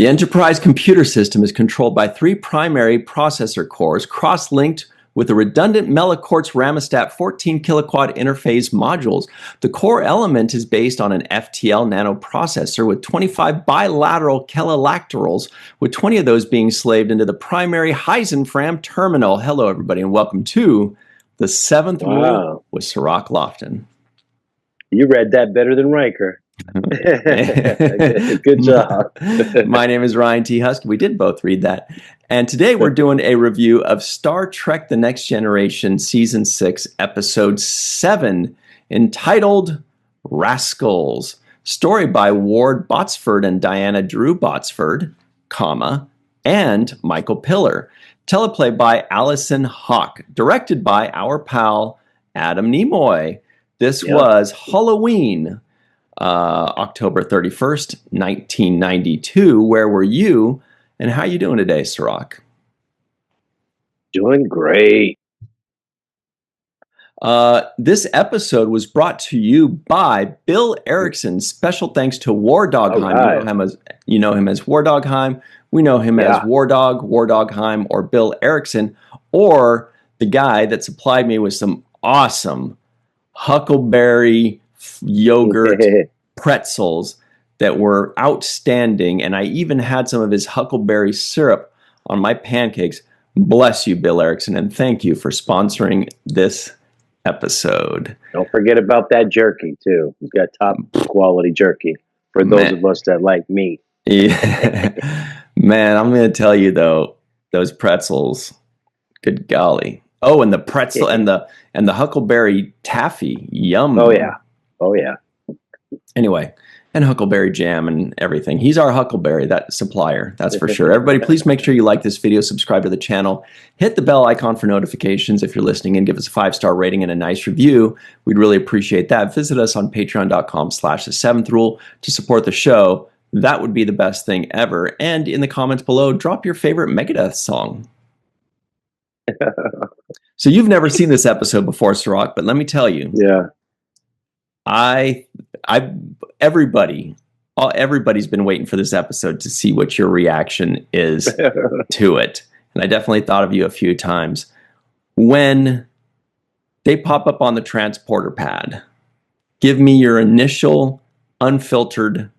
The Enterprise computer system is controlled by 3 primary processor cores, cross-linked with the redundant Mellicort's Ramostat 14 kiloquad interphase modules. The core element is based on an FTL nanoprocessor with 25 bilateral kellalactorals, with 20 of those being slaved into the primary Heisenfram terminal. Hello, everybody, and welcome to the 7th Rule with Cirroc Lofton. You read that better than Riker. Good job. My name is Ryan T. Husky. We did both read that. And today we're doing a review of Star Trek The Next Generation Season 6, Episode 7, entitled Rascals. Story by Ward Botsford and Diana Drew Botsford, and Michael Piller. Teleplay by Allison Hawk. Directed by our pal Adam Nimoy. This was Halloween, October 31st, 1992. Where were you, and how you doing today, Cirroc? Doing great. This episode was brought to you by Bill Erickson. Special thanks to War Dogheim. You know him as War Dogheim. We know him as War Dogheim, or Bill Erickson, or the guy that supplied me with some awesome huckleberry yogurt pretzels that were outstanding, and I even had some of his huckleberry syrup on my pancakes. Bless you, Bill Erickson, and thank you for sponsoring this episode. Don't forget about that jerky too. We've got top quality jerky for those of us that like meat. Yeah. Man, I'm going to tell you though, those pretzels, good golly. Oh, and the pretzel and the huckleberry taffy, yum. Oh yeah. Anyway, and huckleberry jam and everything. He's our huckleberry, that supplier, that's for sure. Everybody, please make sure you like this video, subscribe to the channel, hit the bell icon for notifications if you're listening, and give us a 5-star rating and a nice review. We'd really appreciate that. Visit us on patreon.com/the7thrule to support the show. That would be the best thing ever. And in the comments below, drop your favorite Megadeth song. So you've never seen this episode before, Cirroc, but let me tell you. Yeah. Everybody's been waiting for this episode to see what your reaction is to it. And I definitely thought of you a few times. When they pop up on the transporter pad, give me your initial unfiltered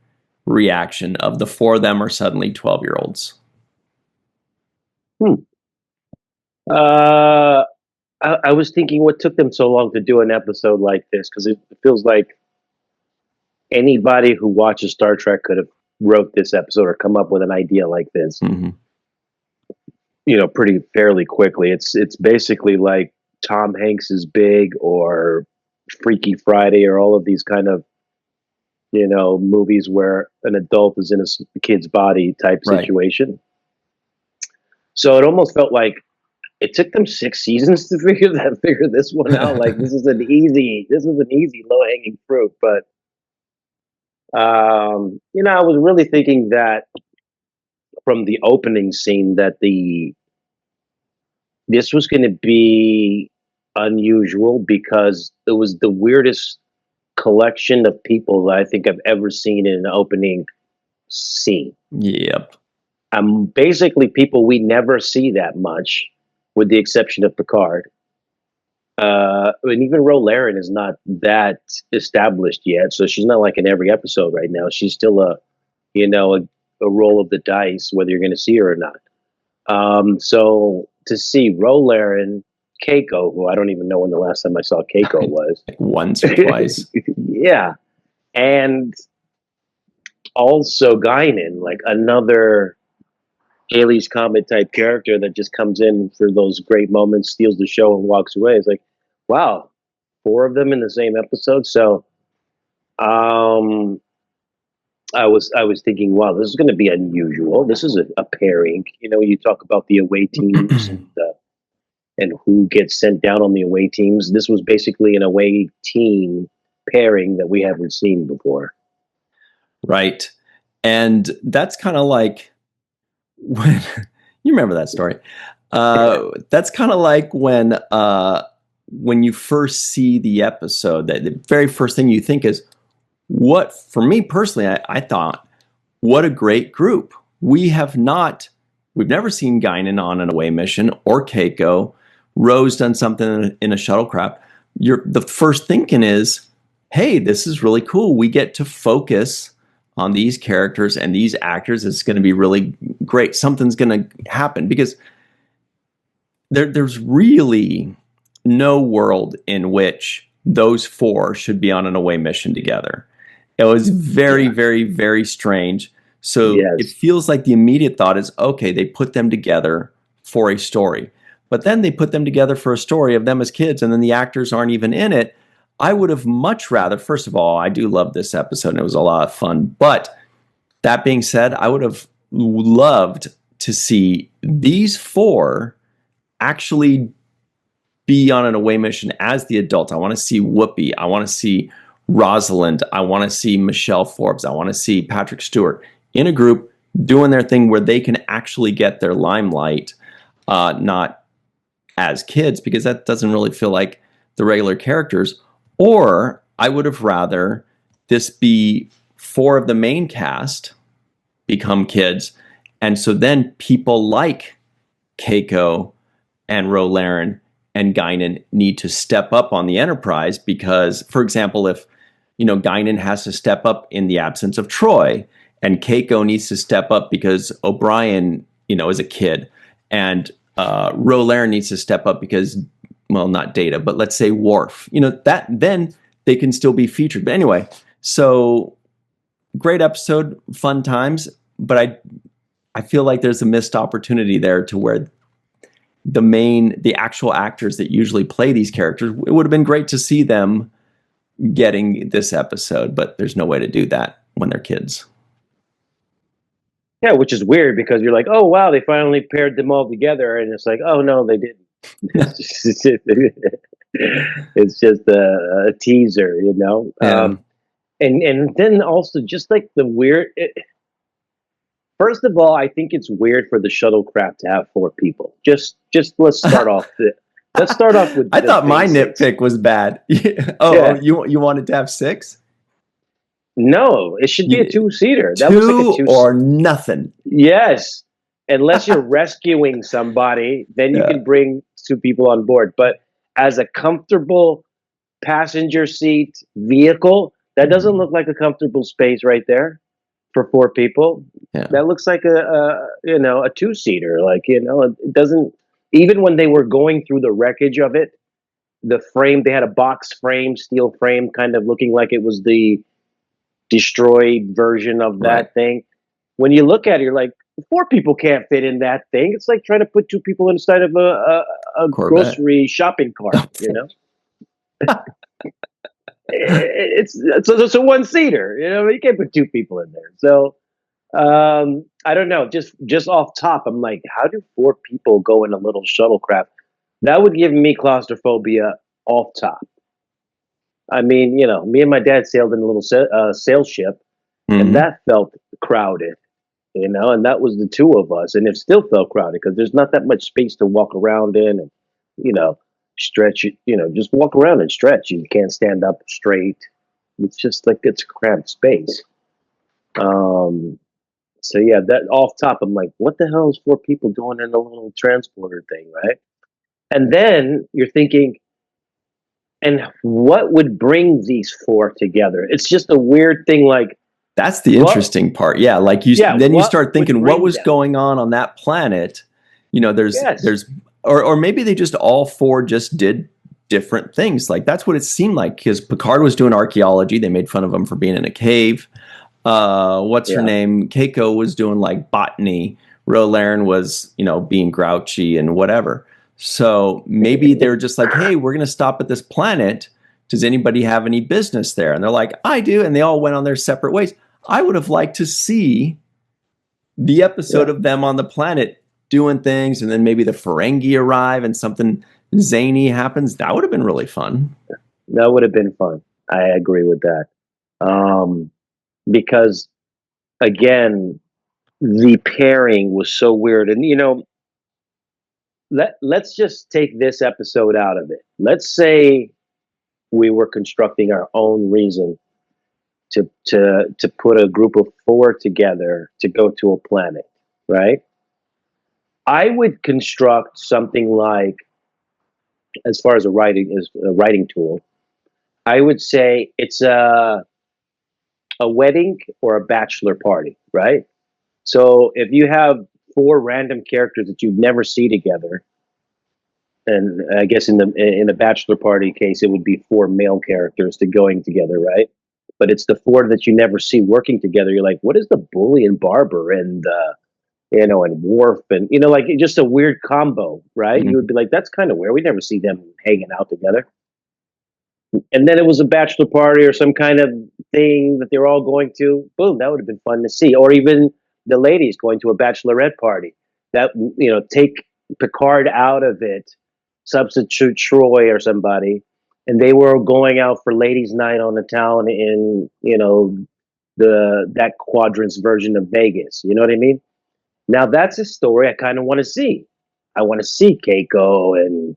reaction of the 4 of them are suddenly 12-year-olds. I was thinking what took them so long to do an episode like this, because it feels like anybody who watches Star Trek could have wrote this episode or come up with an idea like this, pretty fairly quickly. It's basically like Tom Hanks is Big or Freaky Friday or all of these kind of, movies where an adult is in a kid's body type situation. So it almost felt like it took them 6 seasons to figure this one out. Like this is an easy low hanging fruit. But I was really thinking that from the opening scene that this was going to be unusual, because it was the weirdest collection of people that I think I've ever seen in an opening scene. Yep. Basically people we never see that much, with the exception of Picard. And even Ro Laren is not that established yet, so she's not like in every episode right now. She's still a roll of the dice, whether you're going to see her or not. So to see Ro Laren, Keiko, who I don't even know when the last time I saw Keiko was. Like once or twice. Yeah. And also Guinan, like another Halley's Comet type character that just comes in for those great moments, steals the show, and walks away. It's like, wow, 4 of them in the same episode. So I was thinking, wow, this is going to be unusual. This is a pairing. You talk about the away teams and who gets sent down on the away teams. This was basically an away team pairing that we haven't seen before. Right. And that's kind of like when you remember that story. That's kind of like when you first see the episode, that the very first thing you think is, what, for me personally, I thought, what a great group. we've never seen Guinan on an away mission or Keiko. Rose done something in a shuttlecraft. The first thinking is, hey, this is really cool. We get to focus on these characters and these actors. It's going to be really great. Something's going to happen, because there's really no world in which those four should be on an away mission together. It was very, very, very strange. So it feels like the immediate thought is, okay, they put them together for a story. But then they put them together for a story of them as kids, and then the actors aren't even in it. I would have much rather, first of all, I do love this episode, and it was a lot of fun. But that being said, I would have loved to see these four actually be on an away mission as the adults. I want to see Whoopi. I want to see Rosalind. I want to see Michelle Forbes. I want to see Patrick Stewart in a group doing their thing where they can actually get their limelight, not as kids, because that doesn't really feel like the regular characters. Or I would have rather this be four of the main cast become kids, and so then people like Keiko and Rolaren and Guinan need to step up on the Enterprise, because, for example, if Guinan has to step up in the absence of Troy, and Keiko needs to step up because O'Brien, is a kid, and Rolaren needs to step up because, well, not Data, but let's say Worf, that then they can still be featured. But anyway, so great episode, fun times, but I feel like there's a missed opportunity there to where the actual actors that usually play these characters, it would have been great to see them getting this episode, but there's no way to do that when they're kids. Yeah, which is weird, because you're like, oh wow, they finally paired them all together, and it's like, oh no, they didn't. It's just a teaser, Yeah. And then also just like the weird. First of all, I think it's weird for the shuttlecraft to have four people. Just let's start off. Let's start off with. I thought my nitpick was bad. You wanted to have six? No, it should be a two-seater. That looks like a two or nothing. Yes, unless you're rescuing somebody, then you can bring two people on board. But as a comfortable passenger seat vehicle, that doesn't look like a comfortable space right there for four people. Yeah. That looks like a two-seater. Like, it doesn't. Even when they were going through the wreckage of it, the frame, they had a box frame, steel frame, kind of looking like it was the destroyed version of that thing. When you look at it, you're like, four people can't fit in that thing. It's like trying to put two people inside of a grocery shopping cart. It's a one-seater. You can't put two people in there. So I don't know. Just off top, I'm like, how do four people go in a little shuttlecraft? That would give me claustrophobia off top. I mean, me and my dad sailed in a little sail ship, and that felt crowded, and that was the two of us, and it still felt crowded because there's not that much space to walk around in and, stretch, just walk around and stretch. You can't stand up straight. It's just like it's a cramped space. So yeah, that off top, I'm like, what the hell is four people doing in a little transporter thing, right? And then you're thinking, and what would bring these four together? It's just a weird thing. Like, that's the interesting part. Yeah, like you start thinking, what was going on that planet? There's or maybe they just all four just did different things. Like that's what it seemed like, because Picard was doing archaeology. They made fun of him for being in a cave. What's her name? Keiko was doing like botany. Rolaren was, being grouchy and whatever. So maybe they're just like, hey, we're going to stop at this planet. Does anybody have any business there? And they're like, I do. And they all went on their separate ways. I would have liked to see the episode of them on the planet doing things, and then maybe the Ferengi arrive and something zany happens. That would have been really fun. That would have been fun. I agree with that. Because, again, the pairing was so weird. And, let's just take this episode out of it. Let's say we were constructing our own reason to put a group of four together to go to a planet. right? I would construct something like, as far as a writing tool, I would say it's a wedding or a bachelor party, right? So if you have four random characters that you'd never see together, and I guess in the bachelor party case, it would be four male characters to going together, right? But it's the four that you never see working together. You're like, what is the bully and barber and and Worf and like just a weird combo, right? You would Mhm. be like, that's kind of weird. We never see them hanging out together. And then it was a bachelor party or some kind of thing that they're all going to. Boom, that would have been fun to see. Or even the ladies going to a bachelorette party. That take Picard out of it, substitute Troy or somebody, and they were going out for ladies' night on the town in the that quadrant's version of Vegas. You know what I mean? Now that's a story I kind of want to see. I want to see Keiko and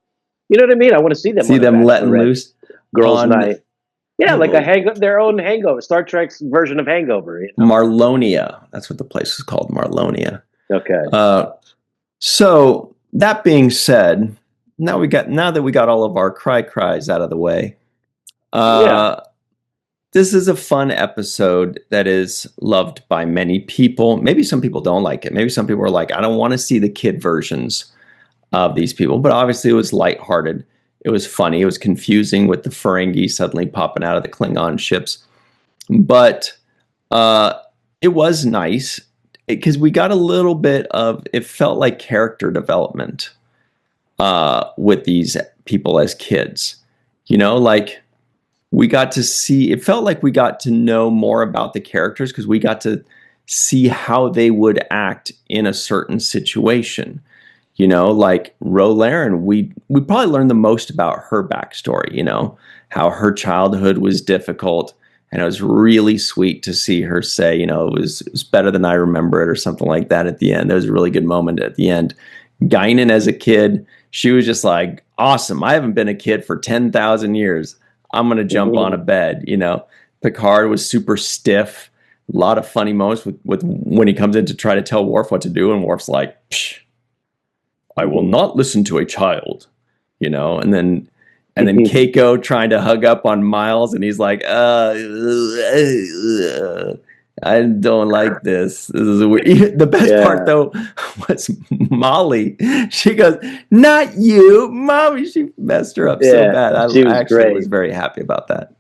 you know what I mean. I want to see them See on a them letting bachelorette loose girls' on night. Yeah, like their own Hangover, Star Trek's version of Hangover. Marlonia. That's what the place is called, Marlonia. Okay. So that being said, now that we got all of our cries out of the way, Yeah. this is a fun episode that is loved by many people. Maybe some people don't like it. Maybe some people are like, I don't want to see the kid versions of these people. But obviously, it was lighthearted. It was funny. It was confusing with the Ferengi suddenly popping out of the Klingon ships. But it was nice because we got a little bit of, it felt like character development with these people as kids. Like we got to see, it felt like we got to know more about the characters because we got to see how they would act in a certain situation. Like Rolaren, we probably learned the most about her backstory, how her childhood was difficult. And it was really sweet to see her say, it was better than I remember it or something like that at the end. There was a really good moment at the end. Guinan as a kid, she was just like, awesome. I haven't been a kid for 10,000 years. I'm going to jump on a bed, Picard was super stiff. A lot of funny moments with when he comes in to try to tell Worf what to do. And Worf's like, psh, I will not listen to a child, and then Keiko trying to hug up on Miles, and he's like, I don't like this. This is weird. The best part though was Molly. She goes, "Not you, Mommy." She messed her up so bad. I actually was very happy about that.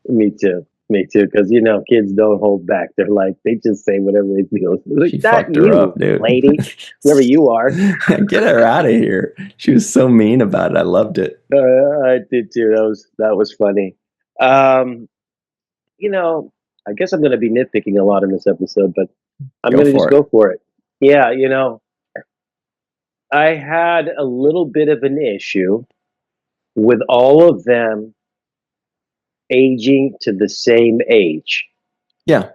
Me too. Because kids don't hold back. They're like, they just say whatever they feel. Like, she fucked her up, dude. Lady, whoever you are, get her out of here. She was so mean about it. I loved it. I did too. That was funny. I guess I'm going to be nitpicking a lot in this episode, but I'm going to just go for it. Yeah, I had a little bit of an issue with all of them aging to the same age. Yeah.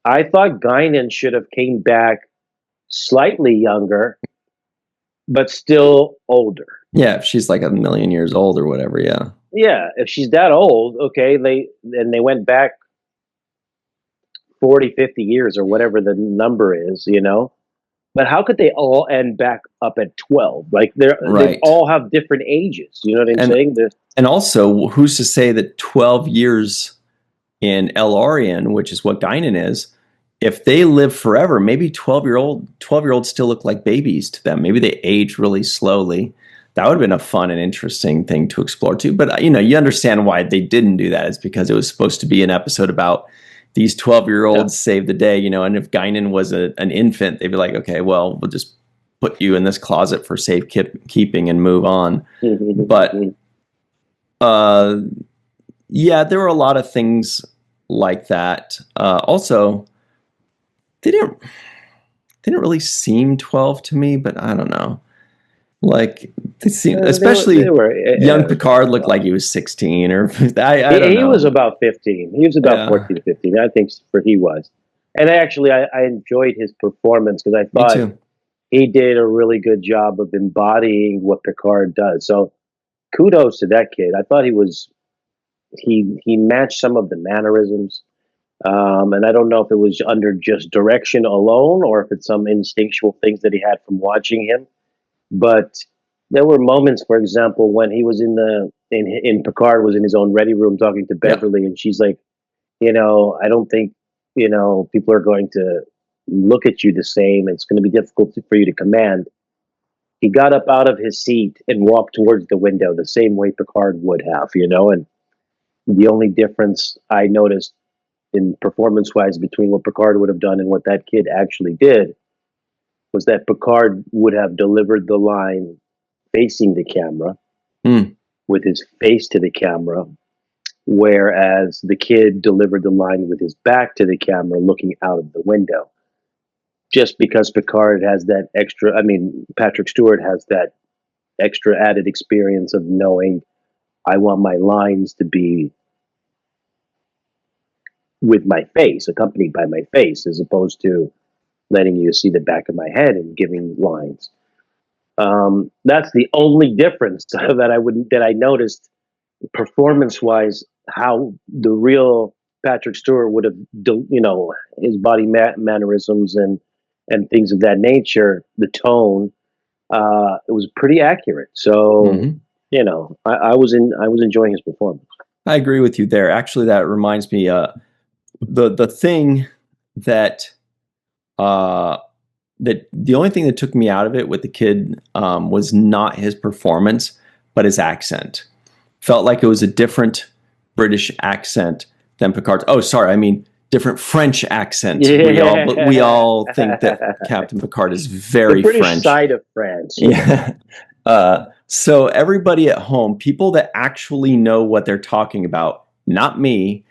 I thought Guinan should have came back slightly younger, but still older. Yeah, if she's like a million years old or whatever, yeah. Yeah, if she's that old, okay, they went back 40, 50 years or whatever the number is, But how could they all end back up at 12? Like they all have different ages. You know what I'm saying? And also, who's to say that 12 years in Elarian, which is what Guinan is, if they live forever, maybe 12-year-olds still look like babies to them. Maybe they age really slowly. That would have been a fun and interesting thing to explore too. But you understand why they didn't do that. It's because it was supposed to be an episode about these 12-year-olds save the day, and if Guinan was an infant, they'd be like, okay, well, we'll just put you in this closet for safekeeping and move on. But yeah, there were a lot of things like that. Also, they didn't really seem 12 to me, but I don't know. Like they seem, especially they were, young Picard looked like he was 16 or I don't know. He was about 15. He was about 14 to 15. I think he was. And actually, I enjoyed his performance because I thought he did a really good job of embodying what Picard does. So kudos to that kid. I thought he matched some of the mannerisms. And I don't know if it was under just direction alone or if it's some instinctual things that he had from watching him. But there were moments, for example, when he was in Picard was in his own ready room talking to Yeah. Beverly, and she's like, I don't think people are going to look at you the same. It's going to be difficult for you to command. He got up out of his seat and walked towards the window the same way Picard would have, and the only difference I noticed in performance wise between what Picard would have done and what that kid actually did was that Picard would have delivered the line facing the camera Mm. with his face to the camera, whereas the kid delivered the line with his back to the camera looking out of the window. Just because Picard has that extra, I mean, Patrick Stewart has that extra added experience of knowing I want my lines to be with my face, accompanied by my face, as opposed to letting you see the back of my head and giving lines. That's the only difference that I noticed performance wise. How the real Patrick Stewart would have, his body mannerisms and things of that nature, the tone, it was pretty accurate. So Mhm. I was enjoying his performance. I agree with you there. Actually, that reminds me, the thing that uh, that the only thing that took me out of it with the kid was not his performance, but his accent. Felt like it was a different British accent than Picard's. Oh, sorry, I mean different French accent. We all think that Captain Picard is The very British French. side of France. Yeah. So everybody at home, people that actually know what they're talking about, not me,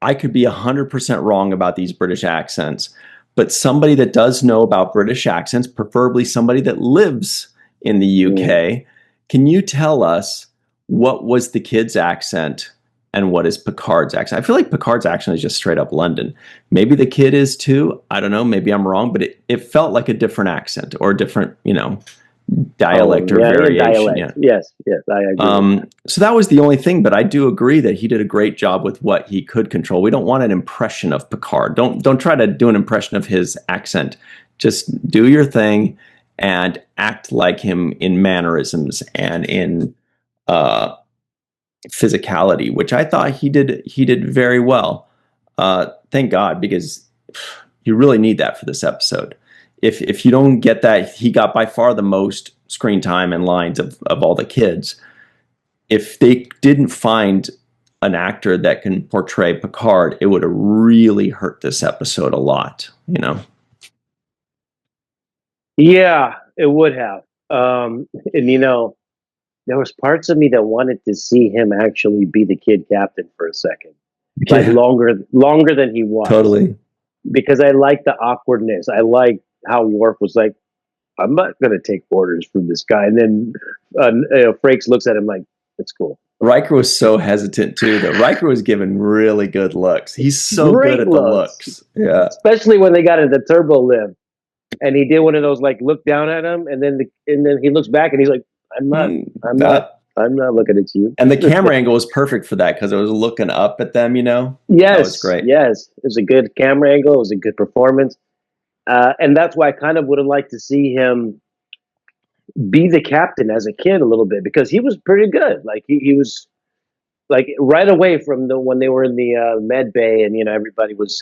I could be 100% wrong about these British accents, but somebody that does know about British accents, preferably somebody that lives in the UK, can you tell us what was the kid's accent and what is Picard's accent? I feel like Picard's accent is just straight up London. Maybe the kid is too. I don't know. Maybe I'm wrong, but it felt like a different accent or a different, dialect or variation. Dialect. Yeah. Yes, I agree. So that was the only thing, but I do agree that he did a great job with what he could control. We don't want an impression of Picard. Don't try to do an impression of his accent. Just do your thing and act like him in mannerisms and in uh, physicality, which I thought he did. He did very well. Thank God, because you really need that for this episode. If you don't get that, he got by far the most screen time and lines of all the kids. If they didn't find an actor that can portray Picard, it would have really hurt this episode a lot. Yeah, it would have. And there was parts of me that wanted to see him actually be the kid captain for a second, like Yeah, longer than he was, totally. because I like the awkwardness. I like how Worf was like, "I'm not going to take orders from this guy," and then Frakes looks at him like, "It's cool." Riker was so hesitant too. That Riker was given really good looks. He's so good Great at the looks, looks. Yeah. especially when they got into turbo lift, and he did one of those like look down at him, and then he looks back and he's like, "I'm not, I'm not, That I'm not looking at you." and the camera angle was perfect for that because it was looking up at them. That was Yes, great. yes, it was a good camera angle. It was a good performance, and that's why I kind of would have liked to see him be the captain as a kid a little bit because he was pretty good. Like he was like right away from the when they were in the med bay and everybody was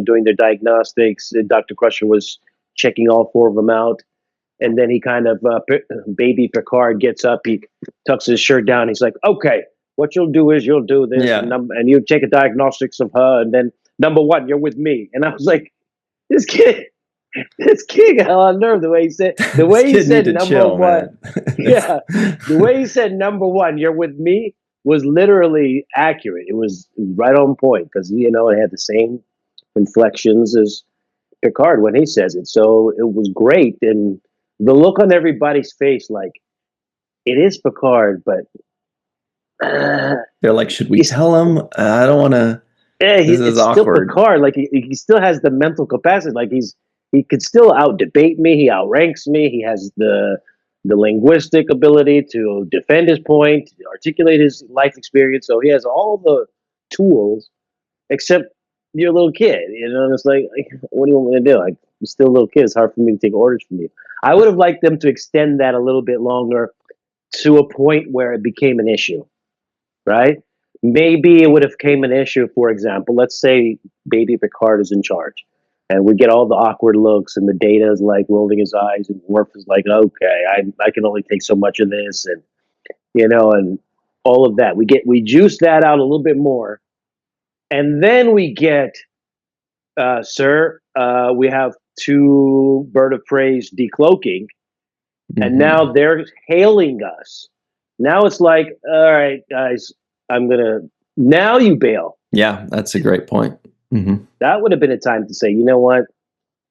doing their diagnostics. Dr. Crusher was checking all four of them out, and then he kind of baby Picard gets up, he tucks his shirt down, he's like, okay, what you'll do is you'll do this Yeah. and you take a diagnostics of her, and then number one, you're with me. And I was like, this kid this kid got on nerve the way he said number chill, one. Yeah, the way he said number one, you're with me, was literally accurate. It was right on point because it had the same inflections as Picard when he says it. So it was great, and the look on everybody's face, like it is Picard, but They're like, should we he's, tell him? I don't want to. yeah, This is it's still awkward. Picard. Like he still has the mental capacity. Like he could still out debate me. He outranks me. He has the linguistic ability to defend his point, articulate his life experience. So he has all the tools, except you're a little kid, you know. And it's like, what do you want me to do? Like, you're still a little kid. It's hard for me to take orders from you. I would have liked them to extend that a little bit longer to a point where it became an issue, right? Maybe it would have came an issue. For example, let's say Baby Picard is in charge, and we get all the awkward looks, and the Data is like rolling his eyes, and Worf is like, "Okay, I can only take so much of this," and and all of that. We juice that out a little bit more, and then we get, sir, we have two bird of praise decloaking, and now they're hailing us. Now it's like, all right, guys, now you bail. Yeah, that's a great point. That would have been a time to say, you know what?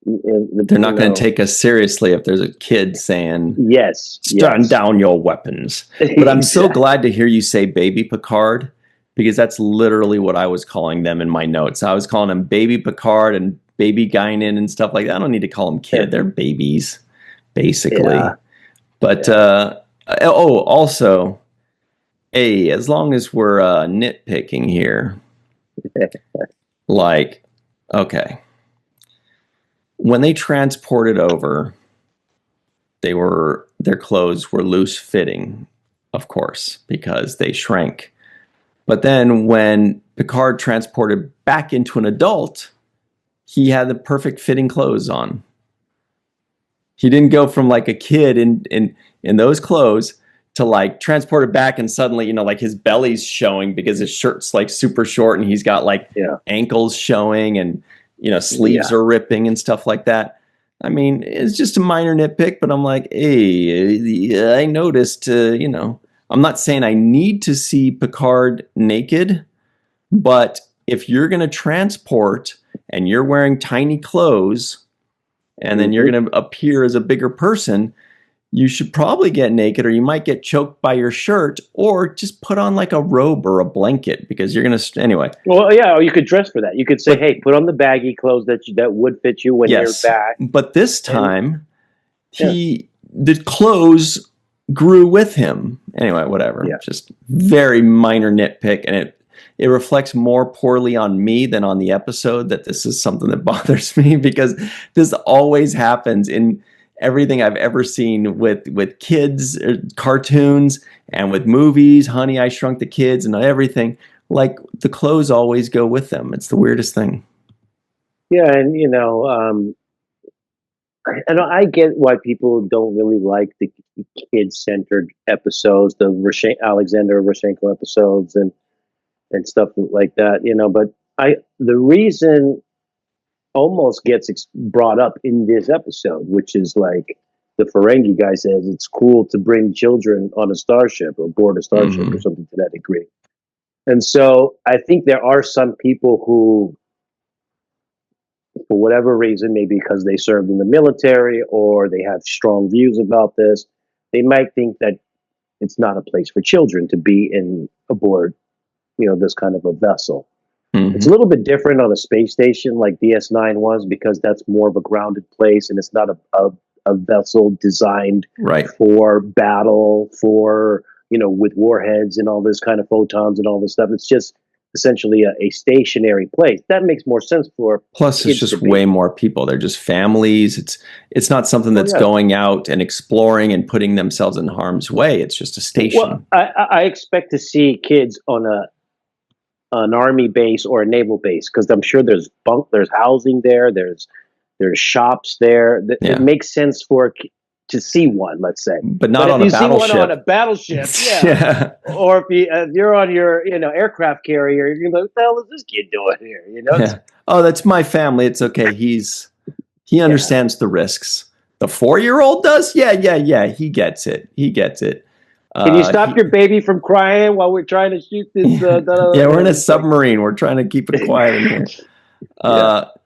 They're not going to take us seriously if there's a kid saying, yes, stand down your weapons. But I'm so glad to hear you say Baby Picard, because that's literally what I was calling them in my notes. I was calling them Baby Picard and Baby Guinan and stuff like that. I don't need to call them kid. They're babies, basically. Yeah. But, also, as long as we're nitpicking here, like, okay. When they transported over, their clothes were loose fitting, of course, because they shrank. But then when Picard transported back into an adult, he had the perfect fitting clothes on. He didn't go from like a kid in those clothes to like transported back and suddenly, like his belly's showing because his shirt's like super short and he's got like ankles showing and sleeves are ripping and stuff like that. I mean, it's just a minor nitpick, but I'm like, hey, I noticed, I'm not saying I need to see Picard naked, but if you're going to transport and you're wearing tiny clothes and then you're going to appear as a bigger person, you should probably get naked, or you might get choked by your shirt, or just put on like a robe or a blanket because you're going to, anyway. Well, yeah, or you could dress for that. You could say, hey, put on the baggy clothes that would fit you when you're back. But this time, the clothes grew with him. Anyway, whatever. Yeah. Just very minor nitpick, and it reflects more poorly on me than on the episode that this is something that bothers me, because this always happens in everything I've ever seen with kids, cartoons, and with movies, Honey, I Shrunk the Kids, and everything. Like, the clothes always go with them. It's the weirdest thing. Yeah, and I get why people don't really like the kid-centered episodes, the Alexander Rashenko episodes, and stuff like that. But the reason almost gets brought up in this episode, which is like the Ferengi guy says it's cool to bring children on a starship or board a starship or something to that degree. And so I think there are some people who, for whatever reason, maybe because they served in the military or they have strong views about this, they might think that it's not a place for children to be aboard, this kind of a vessel. It's a little bit different on a space station like DS9 was, because that's more of a grounded place and it's not a vessel designed for battle, for, with warheads and all this kind of photons and all this stuff. It's just essentially a stationary place. That makes more sense for Plus it's just way more people. They're just families. It's not something that's going out and exploring and putting themselves in harm's way. It's just a station. Well, I expect to see kids on an army base or a naval base, because I'm sure there's housing there, there's shops there. It makes sense to see one, let's say, but not on a battleship. But if you see one on a battleship, or if you're on your aircraft carrier, you're like, what the hell is this kid doing here? Oh, that's my family. It's okay. He understands the risks. The 4-year-old does. Yeah. He gets it. Can you stop your baby from crying while we're trying to shoot this? We're in a submarine. We're trying to keep it quiet in here.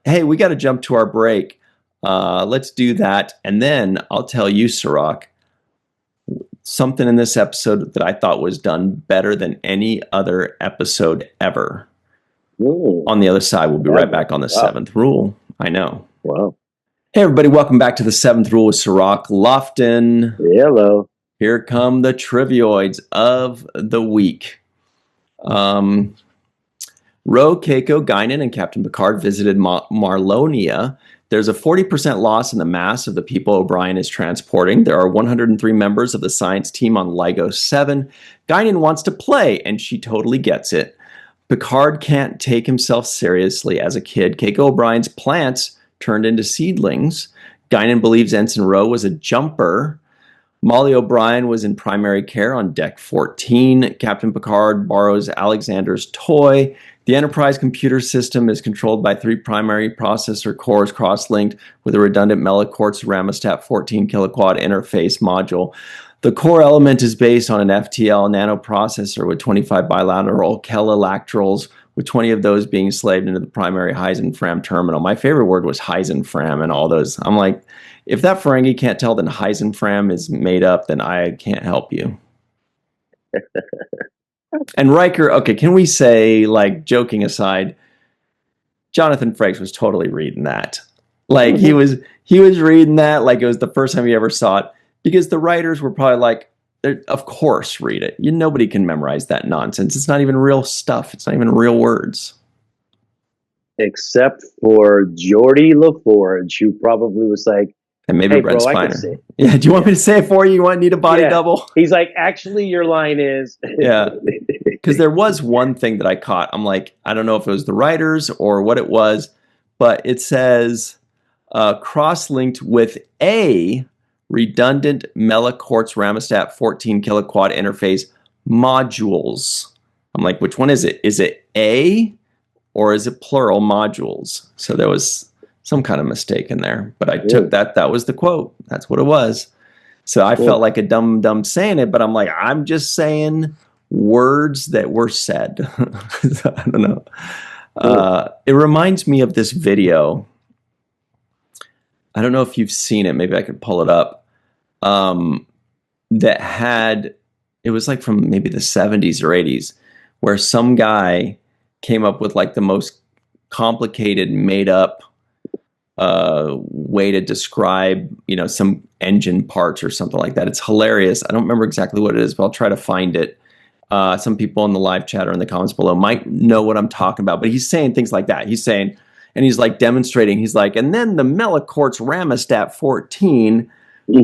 Hey, we got to jump to our break. Let's do that. And then I'll tell you, Sirach, something in this episode that I thought was done better than any other episode ever. Ooh. On the other side, we'll be right back on the seventh rule. I know. Wow. Hey, everybody. Welcome back to the seventh rule with Sirach Lofton. Hello. Here come the trivioids of the week. Ro, Keiko, Guinan, and Captain Picard visited Marlonia. There's a 40% loss in the mass of the people O'Brien is transporting. There are 103 members of the science team on LIGO 7. Guinan wants to play, and she totally gets it. Picard can't take himself seriously as a kid. Keiko O'Brien's plants turned into seedlings. Guinan believes Ensign Ro was a jumper. Molly O'Brien was in primary care on deck 14. Captain Picard borrows Alexander's toy. The Enterprise computer system is controlled by 3 primary processor cores cross-linked with a redundant Meliquartz Ramostat 14 kiloquad interface module. The core element is based on an FTL nanoprocessor with 25 bilateral kelelactrals, with 20 of those being slaved into the primary Heisenfram terminal. My favorite word was Heisenfram and all those. I'm like, if that Ferengi can't tell that Heisenfram is made up, then I can't help you. And Riker, okay, can we say, like, joking aside, Jonathan Frakes was totally reading that. Like, he was reading that like it was the first time he ever saw it, because the writers were probably like, of course, read it. Nobody can memorize that nonsense. It's not even real stuff. It's not even real words. Except for Geordie LaForge, who probably was like, and maybe hey, Brent bro, Spiner. Yeah, do you want me to say it for you? You need a body double? He's like, actually, your line is. Yeah. Because there was one thing that I caught. I'm like, I don't know if it was the writers or what it was, but it says cross-linked with a redundant Meliquartz Ramostat 14 kiloquad interface modules. I'm like, which one is it? Is it a or is it plural modules? So there was some kind of mistake in there, but I took that was the quote. That's what it was. So I felt like a dumb saying it, but I'm like, I'm just saying words that were said. I don't know. It reminds me of this video. I don't know if you've seen it. Maybe I could pull it up. That had, it was like from maybe the 70s or 80s, where some guy came up with like the most complicated, made up way to describe, some engine parts or something like that. It's hilarious. I don't remember exactly what it is, but I'll try to find it. Some people in the live chat or in the comments below might know what I'm talking about, but he's saying things like that. He's saying, and he's like demonstrating, he's like, and then the Meliquartz Ramostat 14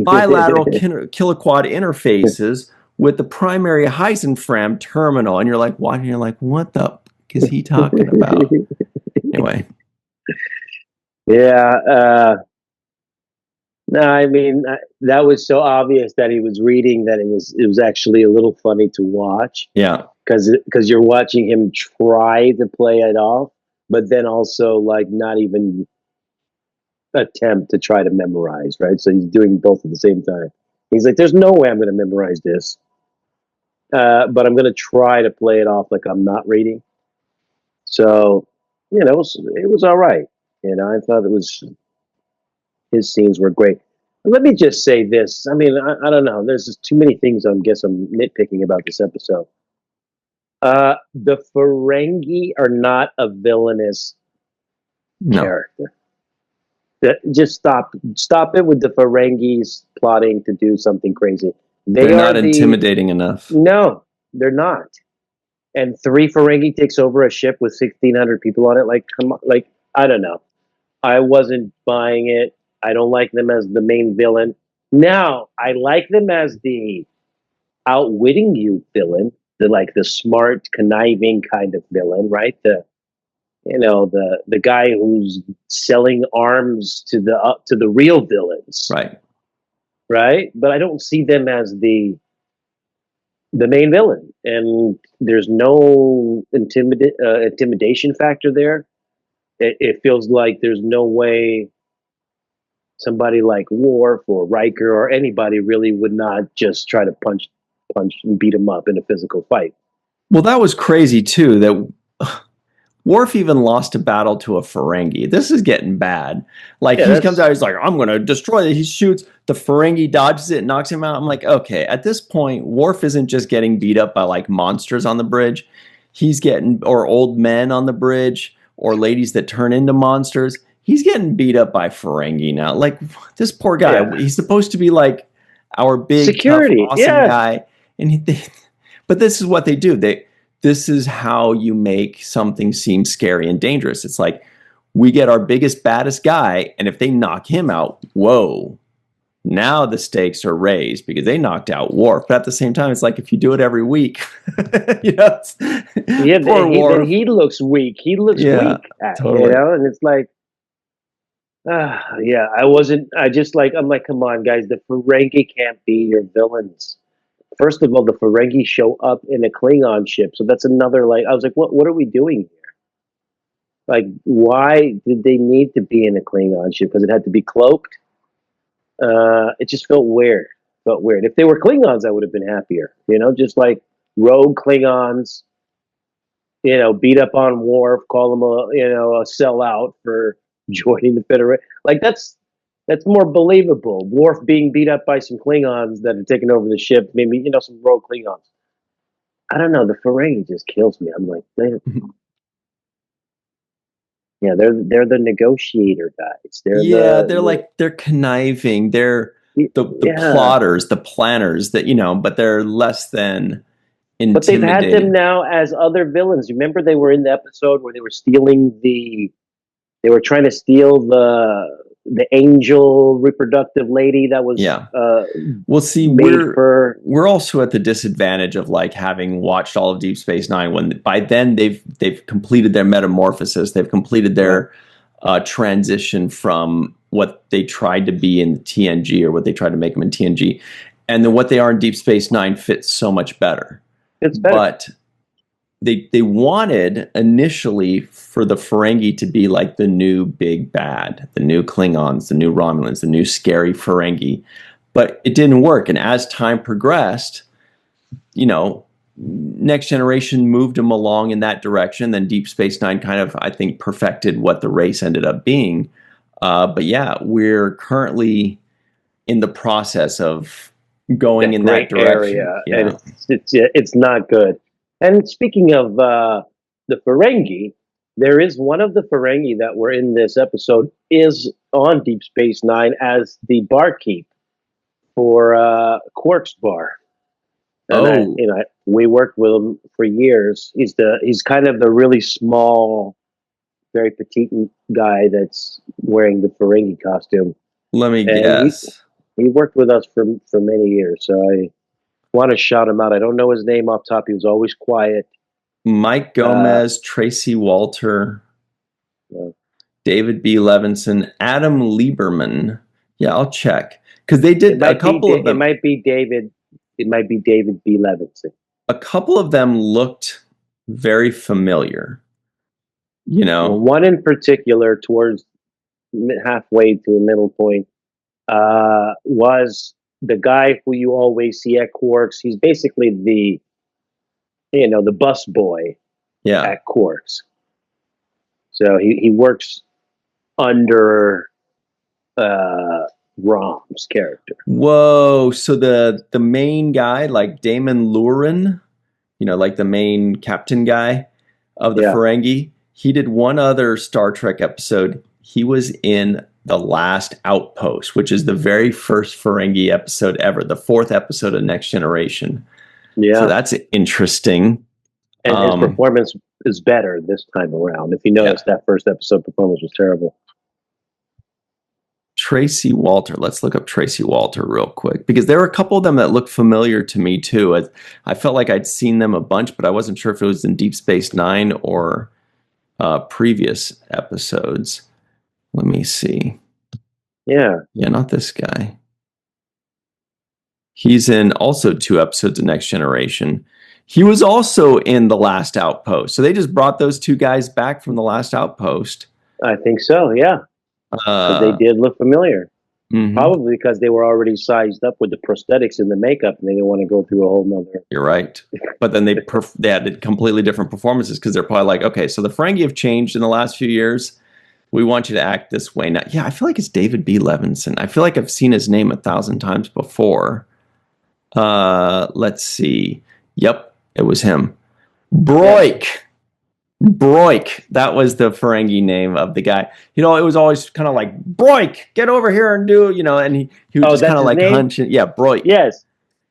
bilateral kiloquad interfaces with the primary Heisenfram terminal. And you're like, what? And you're like, what the f- is he talking about? Anyway. Yeah. No, I mean, that was so obvious that he was reading that it was actually a little funny to watch. Yeah. Because you're watching him try to play it off, but then also like not even attempt to try to memorize, right? So he's doing both at the same time. He's like, there's no way I'm going to memorize this. But I'm going to try to play it off like I'm not reading. So, it was all right. I thought his scenes were great. Let me just say this. I mean, I don't know. There's just too many things I'm nitpicking about this episode. The Ferengi are not a villainous character. Just stop it with the Ferengis plotting to do something crazy. They're not intimidating enough. No, they're not. And 3 Ferengi takes over a ship with 1,600 people on it. Like, come on, like, I don't know. I wasn't buying it. I don't like them as the main villain. Now, I like them as the outwitting you villain, the smart, conniving kind of villain, right? The guy who's selling arms to the real villains, right. But I don't see them as the main villain, and there's no intimidation factor there. It feels like there's no way somebody like Worf or Riker or anybody really would not just try to punch and beat him up in a physical fight. Well, that was crazy too, that Worf even lost a battle to a Ferengi. This is getting bad. Like, he comes out, he's like, I'm going to destroy it. He shoots, the Ferengi dodges it, knocks him out. I'm like, okay, at this point, Worf isn't just getting beat up by like monsters on the bridge. He's getting, or old men on the bridge, or ladies that turn into monsters. He's getting beat up by Ferengi now. Like, this poor guy, he's supposed to be like our big, security, tough, awesome guy. And but this is what they do. this is how you make something seem scary and dangerous. It's like we get our biggest, baddest guy, and if they knock him out, whoa, now the stakes are raised because they knocked out Worf. But at the same time, it's like if you do it every week, poor Worf. He looks weak. He looks weak, totally. and it's like, yeah, I'm like, come on, guys, the Ferengi can't be your villains. First of all, the Ferengi show up in a Klingon ship, so that's another I was like, what are we doing here? Like, why did they need to be in a Klingon ship? Because it had to be cloaked. It just felt weird. If they were Klingons, I would have been happier. Just like rogue Klingons. Beat up on Worf, call him a sellout for joining the Federation. Like that's more believable. Worf being beat up by some Klingons that had taken over the ship, maybe some rogue Klingons. I don't know. The Ferengi just kills me. I'm like, yeah, they're the negotiator guys. They're conniving. They're the plotters, the planners. But they're less than intimidating. But they've had them now as other villains. Remember, they were in the episode where they were they were trying to steal the angel reproductive lady that was Well, see, we're also at the disadvantage of having watched all of Deep Space Nine when by then they've completed their metamorphosis, they've completed their transition from what they tried to be in TNG or what they tried to make them in TNG, and then what they are in Deep Space Nine fits so much better. It's better. But they wanted initially for the Ferengi to be like the new big bad, the new Klingons, the new Romulans, the new scary Ferengi, but it didn't work. And as time progressed, Next Generation moved them along in that direction. Then Deep Space Nine kind of, I think, perfected what the race ended up being. But yeah, we're currently in the process of going in that direction. And it's not good. And speaking of the Ferengi, there is one of the Ferengi that were in this episode is on Deep Space Nine as the barkeep for Quark's bar. And we worked with him for years. He's kind of the really small, very petite guy that's wearing the Ferengi costume. Let me guess. He worked with us for many years, so I want to shout him out. I don't know his name off top. He was always quiet. Mike Gomez, Tracy Walter, David B. Levinson, Adam Lieberman. Yeah, I'll check because they did a couple of them. It might be David B. Levinson. A couple of them looked very familiar. One in particular, towards halfway to a middle point, was the guy who you always see at Quarks. He's basically the bus boy at Quarks. So he works under Rom's character. Whoa! So the main guy, like Damon Lurin, like the main captain guy of the Ferengi, he did one other Star Trek episode. He was in The Last Outpost, which is the very first Ferengi episode ever, the 4th episode of Next Generation. Yeah. So that's interesting. And his performance is better this time around. If you notice, that first episode performance was terrible. Tracy Walter. Let's look up Tracy Walter real quick, because there were a couple of them that looked familiar to me too. I felt like I'd seen them a bunch, but I wasn't sure if it was in Deep Space Nine or previous episodes. Let me see. Yeah, not this guy. He's in also 2 episodes of Next Generation. He was also in The Last Outpost. So they just brought those 2 guys back from The Last Outpost. I think so, yeah. They did look familiar. Mm-hmm. Probably because they were already sized up with the prosthetics and the makeup, and they didn't want to go through a whole nother. You're right. But then they had completely different performances because they're probably like, okay, so the Ferengi have changed in the last few years. We want you to act this way now. Yeah, I feel like it's David B. Levinson. I feel like I've seen his name 1,000 times before. Let's see. Yep, it was him. Broik. That was the Ferengi name of the guy. It was always kind of like, Broik, get over here and do, and he would just kind of like hunch it. Yeah, Broik. Yes.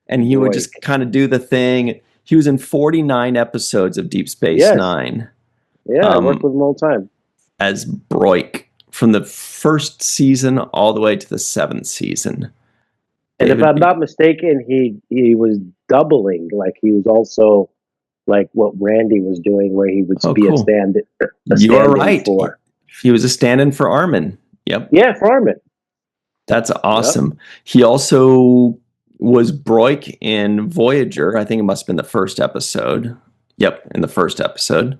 And he would just kind of do the thing. He was in 49 episodes of Deep Space Yes. Nine. Yeah, I worked with him all the time. As Broik from the first season all the way to the 7th season. And if I'm not mistaken, he was doubling. Like he was also like what Randy was doing, where he would be cool. You are right. For. He was a stand-in for Armin. Yep. Yeah, for Armin. That's awesome. Yep. He also was Broik in Voyager. I think it must have been the first episode. Yep, in the first episode.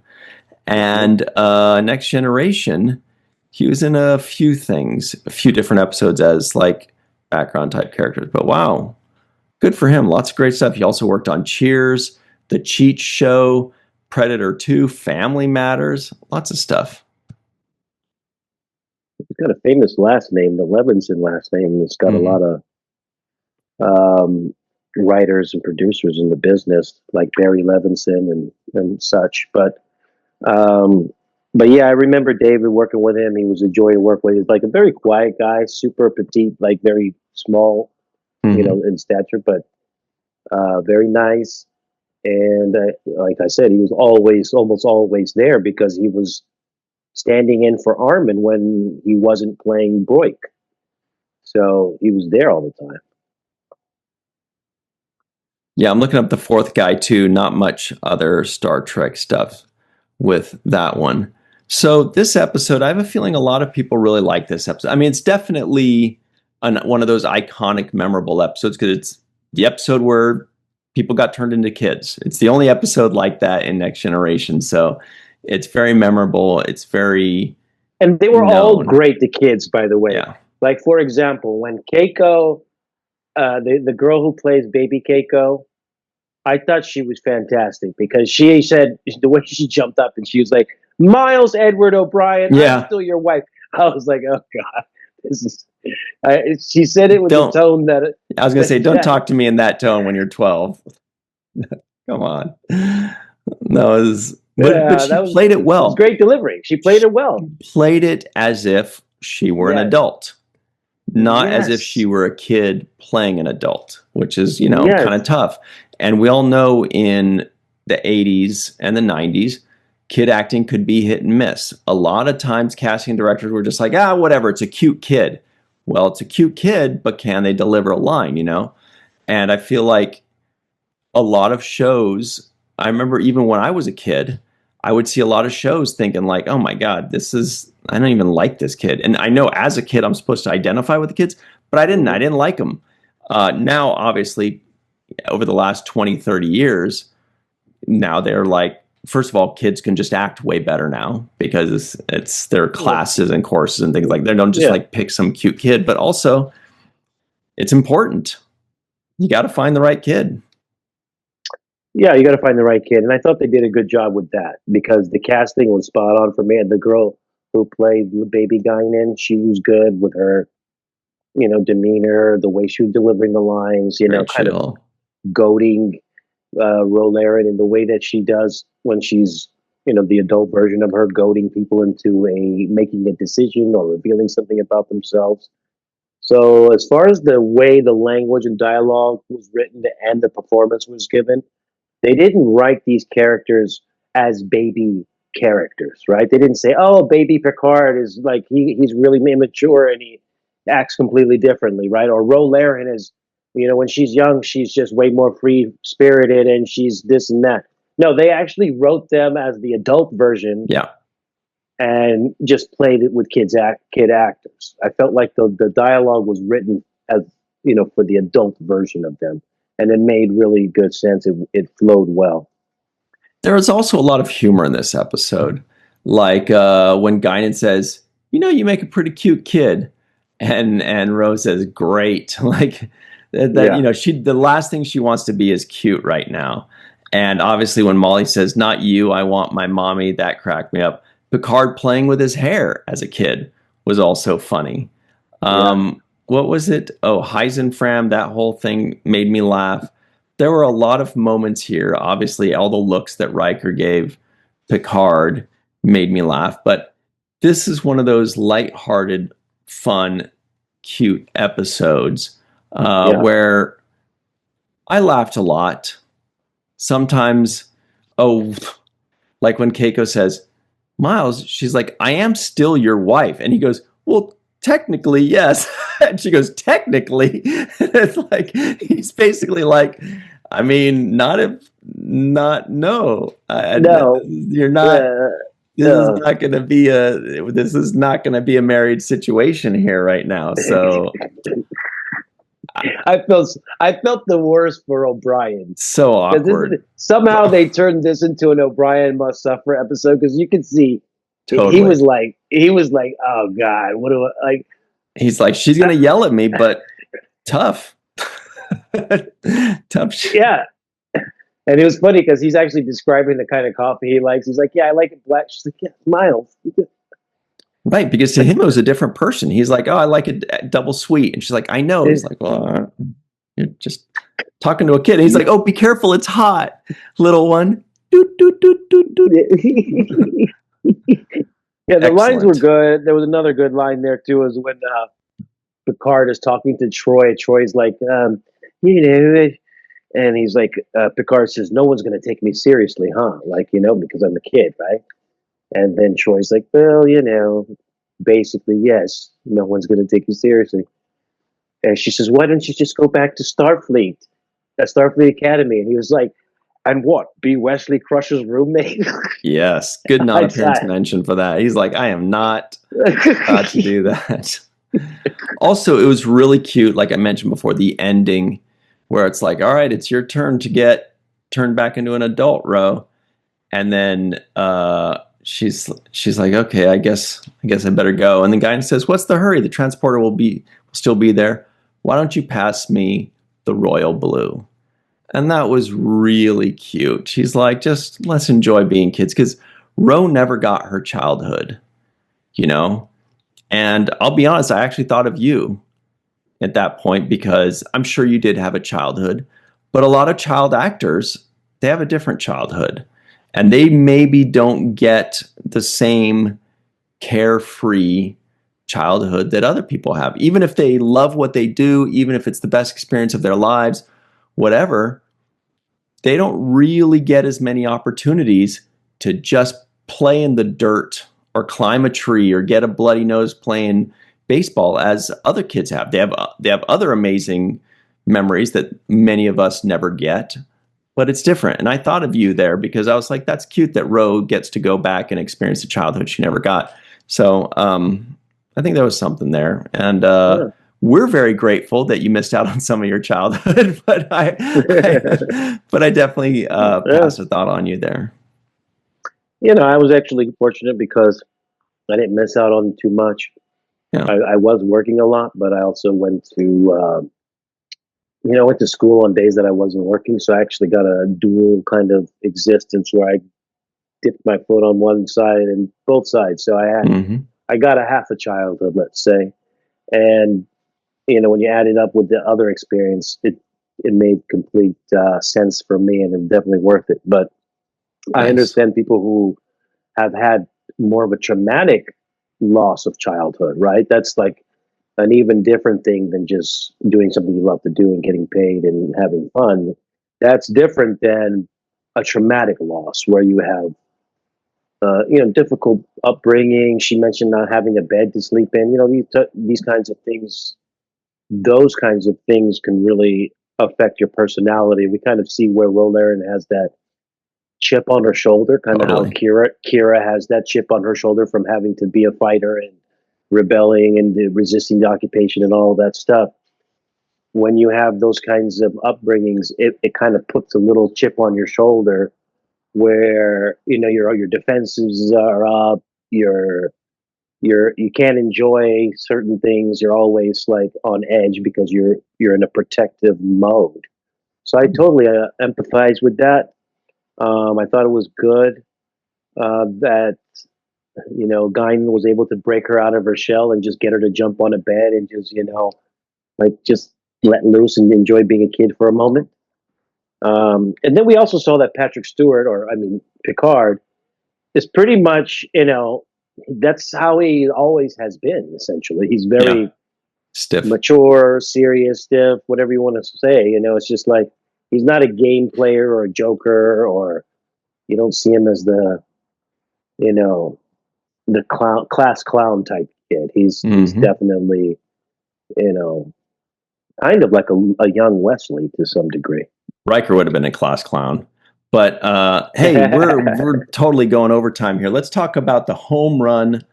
And Next Generation, he was in a few things, a few different episodes as like background type characters. But wow, good for him. Lots of great stuff. He also worked on Cheers, The Cheat Show, Predator 2, Family Matters, lots of stuff. He's got a famous last name, the Levinson last name. It's got a lot of writers and producers in the business, like Barry Levinson and such. But yeah, I remember David working with him. He was a joy to work with. He's like a very quiet guy, super petite, like very small, you know, in stature, but very nice. And like I said, he was almost always there because he was standing in for Armin when he wasn't playing Broik. So he was there all the time. Yeah, I'm looking up the fourth guy too. Not much other Star Trek stuff with that one. So this episode, I have a feeling a lot of people really like this episode. I mean, it's definitely one of those iconic, memorable episodes because it's the episode where people got turned into kids. It's the only episode like that in Next Generation. So it's very memorable. It's very And they were all great, the kids, by the way. Yeah. Like, for example, when Keiko, the girl who plays baby Keiko, I thought she was fantastic because she said the way she jumped up and she was like, Miles Edward O'Brien, I'm still your wife. I was like, oh God, this is. She said it with the tone that. I was going to say, don't talk to me in that tone when you're 12. Come on. But she played it well. It was great delivery. She played it well. Played it as if she were an adult, not as if she were a kid playing an adult, which is, kind of tough. And we all know in the 80s and the 90s, kid acting could be hit and miss. A lot of times casting directors were just like, whatever, it's a cute kid. Well, it's a cute kid, but can they deliver a line, And I feel like a lot of shows, I remember even when I was a kid, I would see a lot of shows thinking like, oh my God, I don't even like this kid. And I know as a kid, I'm supposed to identify with the kids, but I didn't like them. Now, obviously, over the last 20, 30 years, now they're like, first of all, kids can just act way better now because it's their classes and courses and things like that. They don't just like pick some cute kid, but also it's important. You got to find the right kid. Yeah, you got to find the right kid. And I thought they did a good job with that because the casting was spot on for me. And the girl who played Baby Guinan, she was good with her, demeanor, the way she was delivering the lines, kind of goading Rolaren in the way that she does when she's, the adult version of her goading people into making a decision or revealing something about themselves. So as far as the way the language and dialogue was written and the performance was given, they didn't write these characters as baby characters, right? They didn't say, oh, baby Picard is like, he's really immature and he acts completely differently, right? Or Rolaren is, when she's young, she's just way more free-spirited and she's this and that. No, they actually wrote them as the adult version. Yeah. And just played it with kid actors. I felt like the dialogue was written as, for the adult version of them. And it made really good sense. It flowed well. There was also a lot of humor in this episode. Like when Guinan says, you make a pretty cute kid. And Rose says, great. Like that, the last thing she wants to be is cute right now. And obviously when Molly says, not you, I want my mommy, that cracked me up. Picard playing with his hair as a kid was also funny. What was it? Oh, Heisenfram, that whole thing made me laugh. There were a lot of moments here. Obviously, all the looks that Riker gave Picard made me laugh. But this is one of those lighthearted, fun, cute episodes where I laughed a lot. sometimes, oh, like when Keiko says, Miles, she's like, I am still your wife. And he goes, well, technically, yes. And she goes, technically. It's like, he's basically like, I mean, not if, not, no. No, You're not, uh, this is uh, not going to be this is not going to be a married situation here right now. So, I felt the worst for O'Brien so because awkward. somehow they turned this into an O'Brien must suffer episode because you can see he Totally. was like, oh God, what do I like? He's like, she's going to yell at me, but tough. Tough. Yeah, and it was funny because he's actually describing the kind of coffee he likes. He's like, yeah, I like it black. She's like, yeah, Miles. Right, because to him it was a different person. He's like, "Oh, I like it double sweet," and she's like, "I know." He's like, "Well, you're just talking to a kid." And he's like, "Oh, be careful, it's hot, little one." Doot, doot, doot, doot, doot. Yeah, the lines were Excellent. good. There was another good line there too, is when Picard is talking to Troy. Troy's like, you know, and he's like, Picard says, "No one's going to take me seriously, huh? Like, because I'm a kid, right?" And then Troy's like, "Well, basically, yes, no one's going to take you seriously." And she says, "Why don't you just go back to Starfleet Academy?" And he was like, "And what? Be Wesley Crusher's roommate?" Yes, good non-appearance mention for that. He's like, "I am not about to do that." Also, it was really cute, like I mentioned before, the ending where it's like, "All right, it's your turn to get turned back into an adult, Ro." And then she's like, okay, I guess I better go. And the guy says, what's the hurry? The transporter will still be there. Why don't you pass me the royal blue? And that was really cute. She's like, just let's enjoy being kids, because Ro never got her childhood, you know. And I'll be honest, I actually thought of you at that point, because I'm sure you did have a childhood, but a lot of child actors, they have a different childhood, and they maybe don't get the same carefree childhood that other people have. Even if they love what they do, even if it's the best experience of their lives, whatever, they don't really get as many opportunities to just play in the dirt or climb a tree or get a bloody nose playing baseball as other kids have. They have other amazing memories that many of us never get, but it's different. And I thought of you there because I was like, that's cute that Ro gets to go back and experience the childhood she never got. So I think there was something there. And Yeah. we're very grateful that you missed out on some of your childhood, but I definitely Yeah. passed a thought on you there. I was actually fortunate because I didn't miss out on too much. Yeah. I was working a lot, but I also went to school on days that I wasn't working. So I actually got a dual kind of existence where I dipped my foot on one side and both sides. So Mm-hmm. I got a half a childhood, let's say. And, when you add it up with the other experience, it made complete sense for me, and it's definitely worth it. But I Nice. understand people who have had more of a traumatic loss of childhood, right? That's like an even different thing than just doing something you love to do and getting paid and having fun. That's different than a traumatic loss where you have, difficult upbringing. She mentioned not having a bed to sleep in. These kinds of things. Those kinds of things can really affect your personality. We kind of see where Rolaren has that chip on her shoulder, kind of how Totally. Kira has that chip on her shoulder from having to be a fighter and rebelling and resisting the occupation and all of that stuff. When you have those kinds of upbringings, it kind of puts a little chip on your shoulder where your defenses are up, you can't enjoy certain things. You're always like on edge because you're in a protective mode. So I totally empathize with that. I thought it was good that Guinan was able to break her out of her shell and just get her to jump on a bed and just just let loose and enjoy being a kid for a moment. And then we also saw that Patrick Stewart, or I mean Picard, is pretty much that's how he always has been. Essentially, he's Yeah. very Stiff. mature, serious, stiff, whatever you want to say. It's just like He's not a game player or a joker, or you don't see him as the, you know, the class clown type kid. He's definitely, you know, kind of like a young Wesley to some degree. Riker would have been a class clown. But hey, we're totally going overtime here. Let's talk about the home run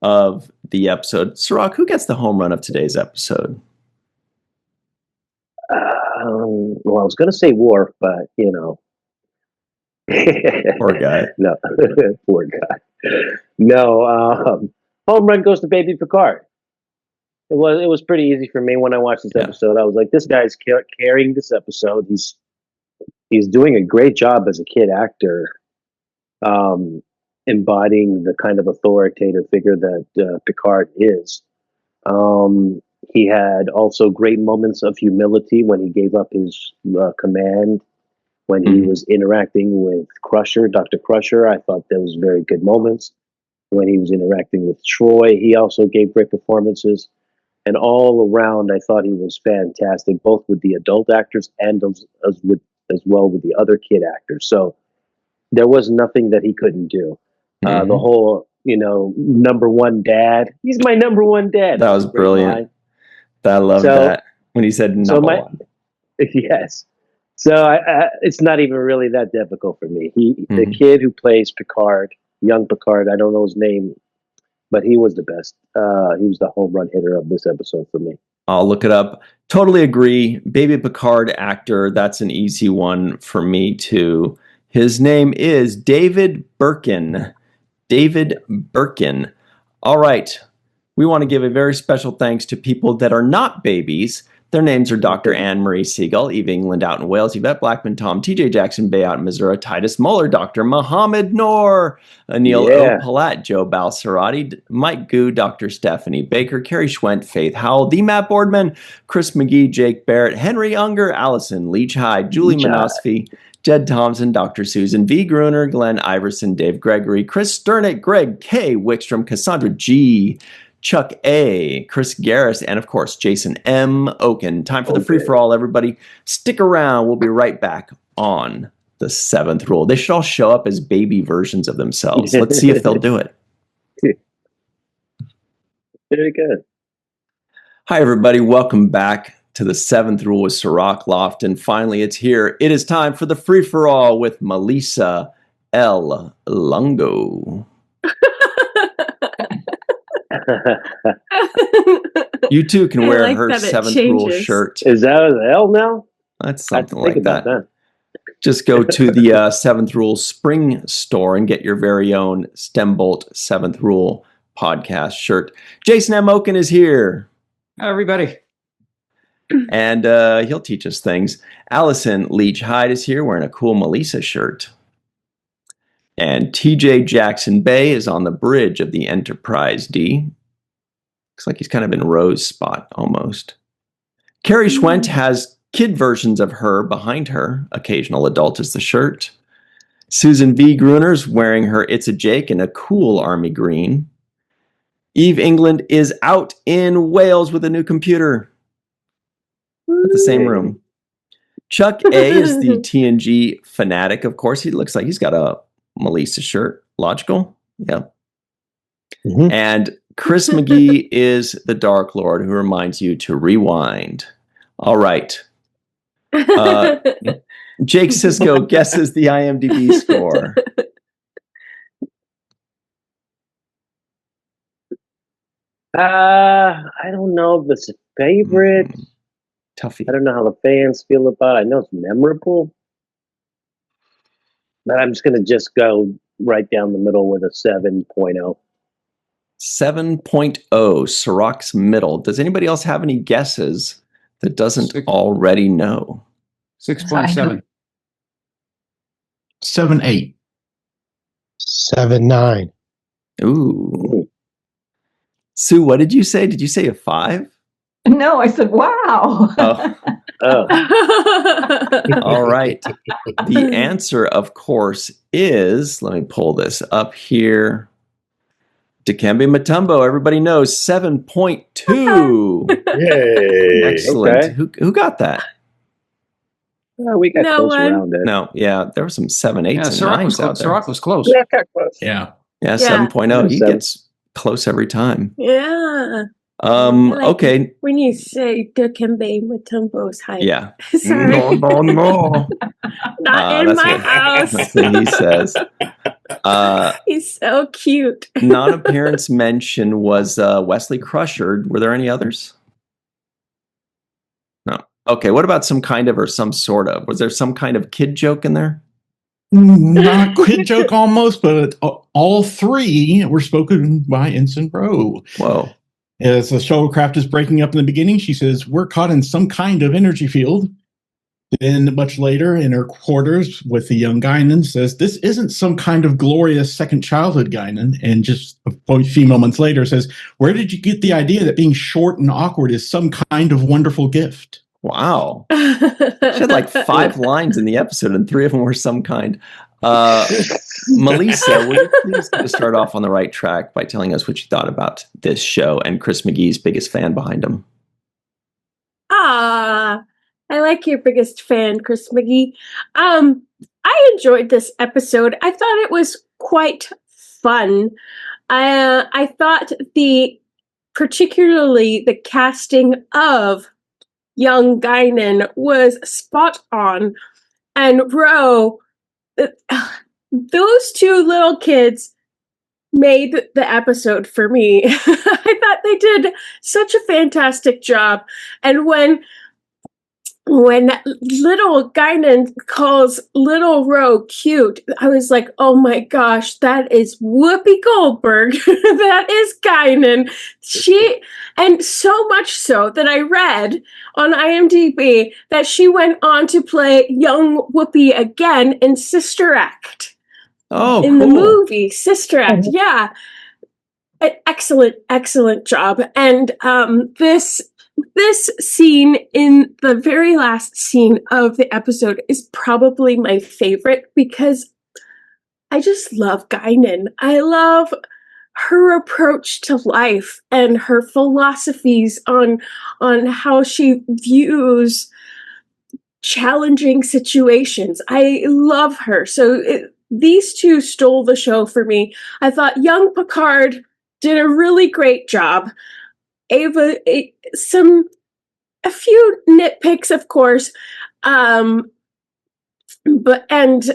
of the episode. Sirach, who gets the home run of today's episode? Well, I was going to say Worf, but you know, Poor guy. No, poor guy. No, home run goes to Baby Picard. It was pretty easy for me when I watched this episode. I was like, this guy's carrying this episode. He's doing a great job as a kid actor, embodying the kind of authoritative figure that Picard is. He had also great moments of humility when he gave up his command, when he was interacting with Crusher, Dr. Crusher. I thought there was very good moments. When he was interacting with Troy, he also gave great performances. And all around, I thought he was fantastic, both with the adult actors and as well with the other kid actors. So there was nothing that he couldn't do. The whole, you know, number one dad. He's my number one dad. That was brilliant. Line. I love that when he said number one. Yes. So it's not even really that difficult for me. The kid who plays Picard, young Picard, I don't know his name, but he was the best. He was the home run hitter of this episode for me. I'll look it up. Totally agree. Baby Picard actor, that's an easy one for me too. His name is David Birkin. David Birkin. All right. We want to give a very special thanks to people that are not babies. Their names are Dr. Anne-Marie Siegel, Eve England out in Wales, Yvette Blackman, Tom, TJ Jackson Bay out in Missouri, Titus Muller, Dr. Mohammed Noor, Anil O. Palat, Joe Balsarati, Mike Goo, Dr. Stephanie Baker, Carrie Schwent, Faith Howell, D. Matt Boardman, Chris McGee, Jake Barrett, Henry Unger, Allison Leach Hyde, Julie Manosfi, Jed Thompson, Dr. Susan V. Gruner, Glenn Iverson, Dave Gregory, Chris Sternick, Greg K. Wickstrom, Cassandra G., Chuck A., Chris Garris, and of course, Jason M. Oken. Time for the free-for-all, everybody. Stick around. We'll be right back on the seventh rule. They should all show up as baby versions of themselves. Let's see if they'll do it. Very good. Hi, everybody. Welcome back to the seventh rule with Sirach Loft. And finally, it's here. It is time for the free-for-all with Melissa L. Lungo. You too can wear her seventh rule shirt. Is that an L now? That's something like that. Just go to the Seventh Rule Spring store and get your very own Stembolt Seventh Rule podcast shirt. Jason M. Oken is here. Hi, everybody. And he'll teach us things. Allison Leach Hyde is here wearing a cool Melissa shirt. And TJ Jackson Bay is on the bridge of the Enterprise D. Looks like he's kind of in Rose's spot almost. Carrie Schwent has kid versions of her behind her. Occasional adult is the shirt. Susan V. Gruner's wearing her It's a Jake in a cool army green. Eve England is out in Wales with a new computer. At the same room. Chuck A. is the TNG fanatic, of course. He looks like he's got a Melissa shirt. Logical? Yeah. And Chris McGee is the Dark Lord who reminds you to rewind. All right. Jake Sisko guesses the IMDb score. I don't know if it's a favorite. Toughie. I don't know how the fans feel about it. I know it's memorable. But I'm just going to go right down the middle with a 7.0. 7.0, Sirach's middle. Does anybody else have any guesses that doesn't already know? 6.7. 7.8. 7.9. Ooh. Sue, what did you say? Did you say a 5? No, I said, wow. Oh. All right. The answer, of course, is, let me pull this up here. Dikembe Mutombo, everybody knows, 7.2. Yay. Excellent. Okay. Who got that? We got No close one. around it. No, yeah, there were some 7, 8s, Yeah, and Sirach 9s out there. Sirach was close. Yeah, got close. Yeah. Yeah, Yeah. 7.0. He Seven. gets close every time. Yeah. I like Okay. when you say Dikembe Mutombo's height. Yeah. Sorry. No. Not in my house. That's what he says. He's so cute. Non-appearance mention was Wesley Crusher. Were there any others? No. Okay. What about some kind of or some sort of? Was there some kind of kid joke in there? Not a kid joke almost, but all three were spoken by Ensign Rowe. Whoa. As the shuttlecraft is breaking up in the beginning, she says, "We're caught in some kind of energy field." Then much later in her quarters with the young Guinan says, "This isn't some kind of glorious second childhood, Guinan." And just a few moments later says, "Where did you get the idea that being short and awkward is some kind of wonderful gift?" Wow. She had like 5 lines in the episode, and 3 of them were some kind. Melissa, will you please get to start off on the right track by telling us what you thought about this show and Chris McGee's biggest fan behind him? I like your biggest fan, Chris McGee. I enjoyed this episode. I thought it was quite fun. I thought particularly the casting of young Guinan was spot on, and Roe, those 2 little kids made the episode for me. I thought they did such a fantastic job, and when little Guinan calls little Roe cute, I was like, oh my gosh, that is Whoopi Goldberg. That is Guinan. And so much so that I read on IMDb that she went on to play young Whoopi again in Sister Act. Oh, in cool. the movie Sister Act. Yeah. Excellent job. And this scene in the very last scene of the episode is probably my favorite because I just love Guinan. I love her approach to life and her philosophies on how she views challenging situations. I love her. So these 2 stole the show for me. I thought young Picard did a really great job. Ava, a few nitpicks, of course, but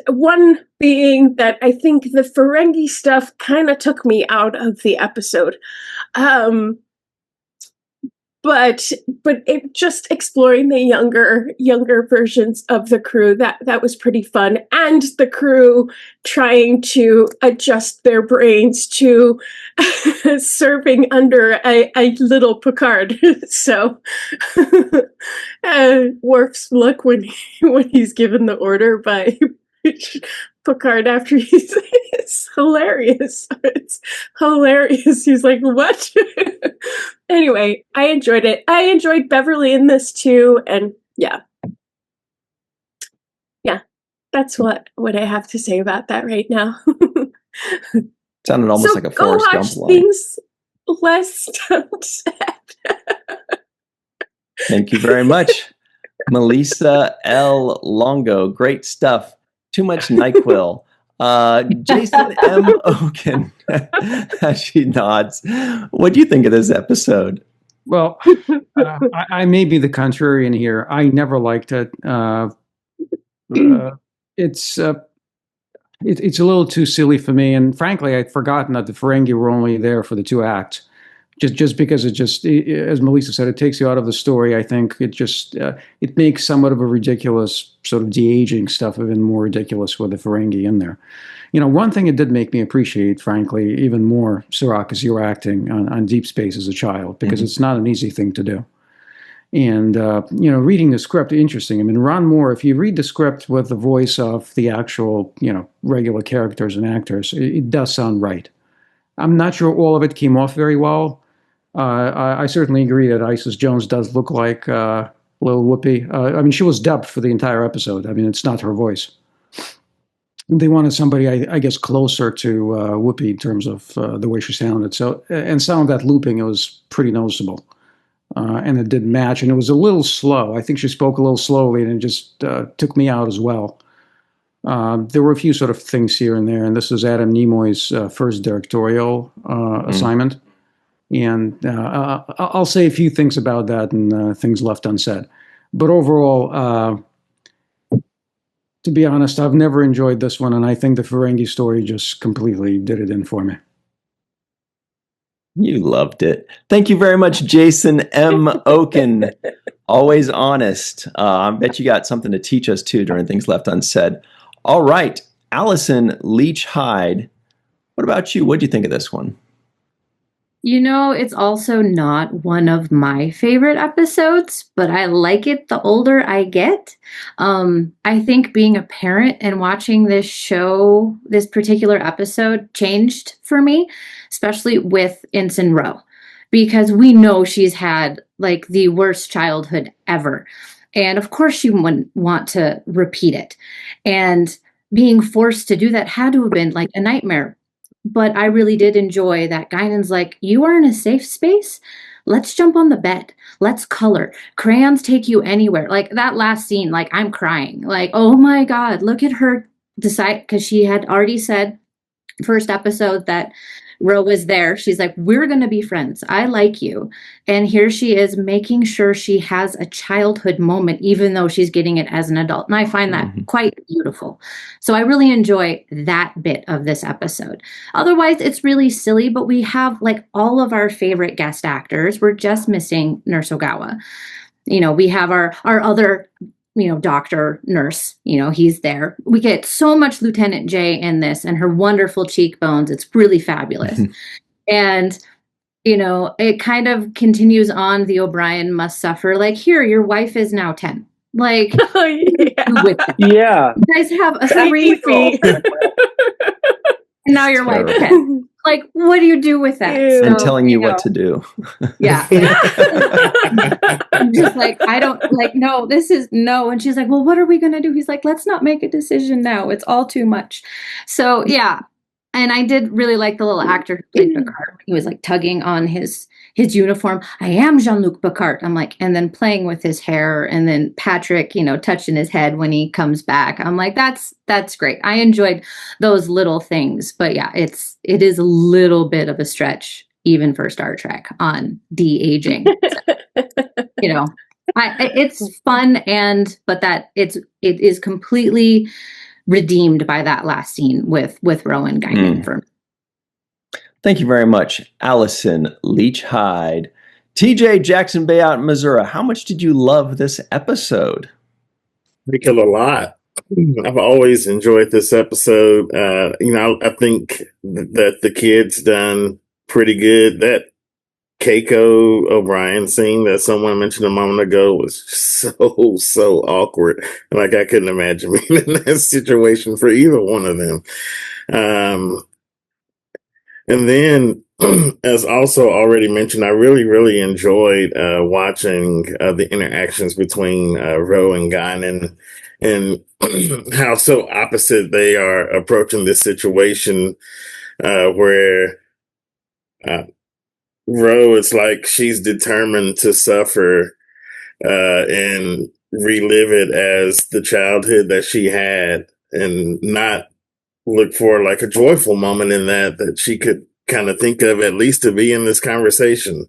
one being that I think the Ferengi stuff kind of took me out of the episode. But it just exploring the younger versions of the crew, that was pretty fun, and the crew trying to adjust their brains to serving under a little Picard. So Worf's look when he's given the order by Picard after it's hilarious. It's hilarious. He's like, what? Anyway, I enjoyed it. I enjoyed Beverly in this too. And yeah, that's what I have to say about that right now. Sounded almost like a Forrest Gump watch line. things less upset. Thank you very much. Melissa L. Longo, great stuff. Too much NyQuil. Jason M. Oken, as she nods. What do you think of this episode? Well, I may be the contrarian here. I never liked it. It's a little too silly for me, and frankly, I'd forgotten that the Ferengi were only there for the 2 acts. Just because as Melissa said, it takes you out of the story. I think it makes somewhat of a ridiculous sort of de-aging stuff even more ridiculous with the Ferengi in there. You know, one thing it did make me appreciate, frankly, even more, Sirach, is your acting on Deep Space as a child, because it's not an easy thing to do. And, reading the script, interesting. I mean, Ron Moore, if you read the script with the voice of the actual, regular characters and actors, it does sound right. I'm not sure all of it came off very well. I certainly agree that Isis Jones does look like little Whoopi. I mean, she was dubbed for the entire episode. I mean, it's not her voice. They wanted somebody, I guess, closer to Whoopi in terms of the way she sounded. So, and some of that looping, it was pretty noticeable. and it didn't match. And it was a little slow. I think she spoke a little slowly, and it just took me out as well. There were a few sort of things here and there, and this is Adam Nimoy's first directorial assignment. And I'll say a few things about that and things left unsaid. But overall, to be honest, I've never enjoyed this one, and I think the Ferengi story just completely did it in for me. You loved it. Thank you very much, Jason M. Oken. Always honest. I bet you got something to teach us, too, during Things Left Unsaid. All right. Allison Leach Hyde, what about you? What do you think of this one? You know, it's also not one of my favorite episodes, but I like it the older I get. I think being a parent and watching this show, this particular episode, changed for me, especially with Ensign Ro, because we know she's had like the worst childhood ever. And of course, she wouldn't want to repeat it. And being forced to do that had to have been like a nightmare. But I really did enjoy that Guinan's like, you are in a safe space. Let's jump on the bed. Let's color. Crayons take you anywhere. Like that last scene, like I'm crying. Like, oh my God, look at her decide, because she had already said first episode that Ro was there. She's like, we're going to be friends. I like you. And here she is making sure she has a childhood moment, even though she's getting it as an adult. And I find that quite beautiful. So I really enjoy that bit of this episode. Otherwise, it's really silly, but we have like all of our favorite guest actors. We're just missing Nurse Ogawa. You know, we have our other doctor, nurse, he's there. We get so much Lieutenant J in this and her wonderful cheekbones. It's really fabulous. And, it kind of continues on the O'Brien must suffer. Like, here, your wife is now 10. Like, yeah. You guys have a 3-year-old. And now your wife 10. Like, what do you do with that? And telling you what to do. Yeah. I'm just like, I don't like, no, this is no. And she's like, well, what are we going to do? He's like, let's not make a decision now. It's all too much. So, yeah. And I did really like the little actor who played Picard. He was like tugging on his uniform. I am Jean-Luc Picard. I'm like, and then playing with his hair, and then Patrick, touching his head when he comes back. I'm like, that's great. I enjoyed those little things. But yeah, it is a little bit of a stretch, even for Star Trek, on de-aging. So, it's fun, but that it is completely redeemed by that last scene with Rowan Guinan for me. Thank you very much, Allison Leach Hyde. TJ Jackson Bay out in Missouri, how much did you love this episode? I think a lot. I've always enjoyed this episode. I think that the kids done pretty good. That Keiko O'Brien scene that someone mentioned a moment ago was so awkward. Like I couldn't imagine being in that situation for either one of them. And then, as also already mentioned, I really, really enjoyed watching the interactions between Ro and Guinan, and how so opposite they are approaching this situation, where Ro is like she's determined to suffer and relive it as the childhood that she had, and not look for like a joyful moment in that she could kind of think of, at least to be in this conversation.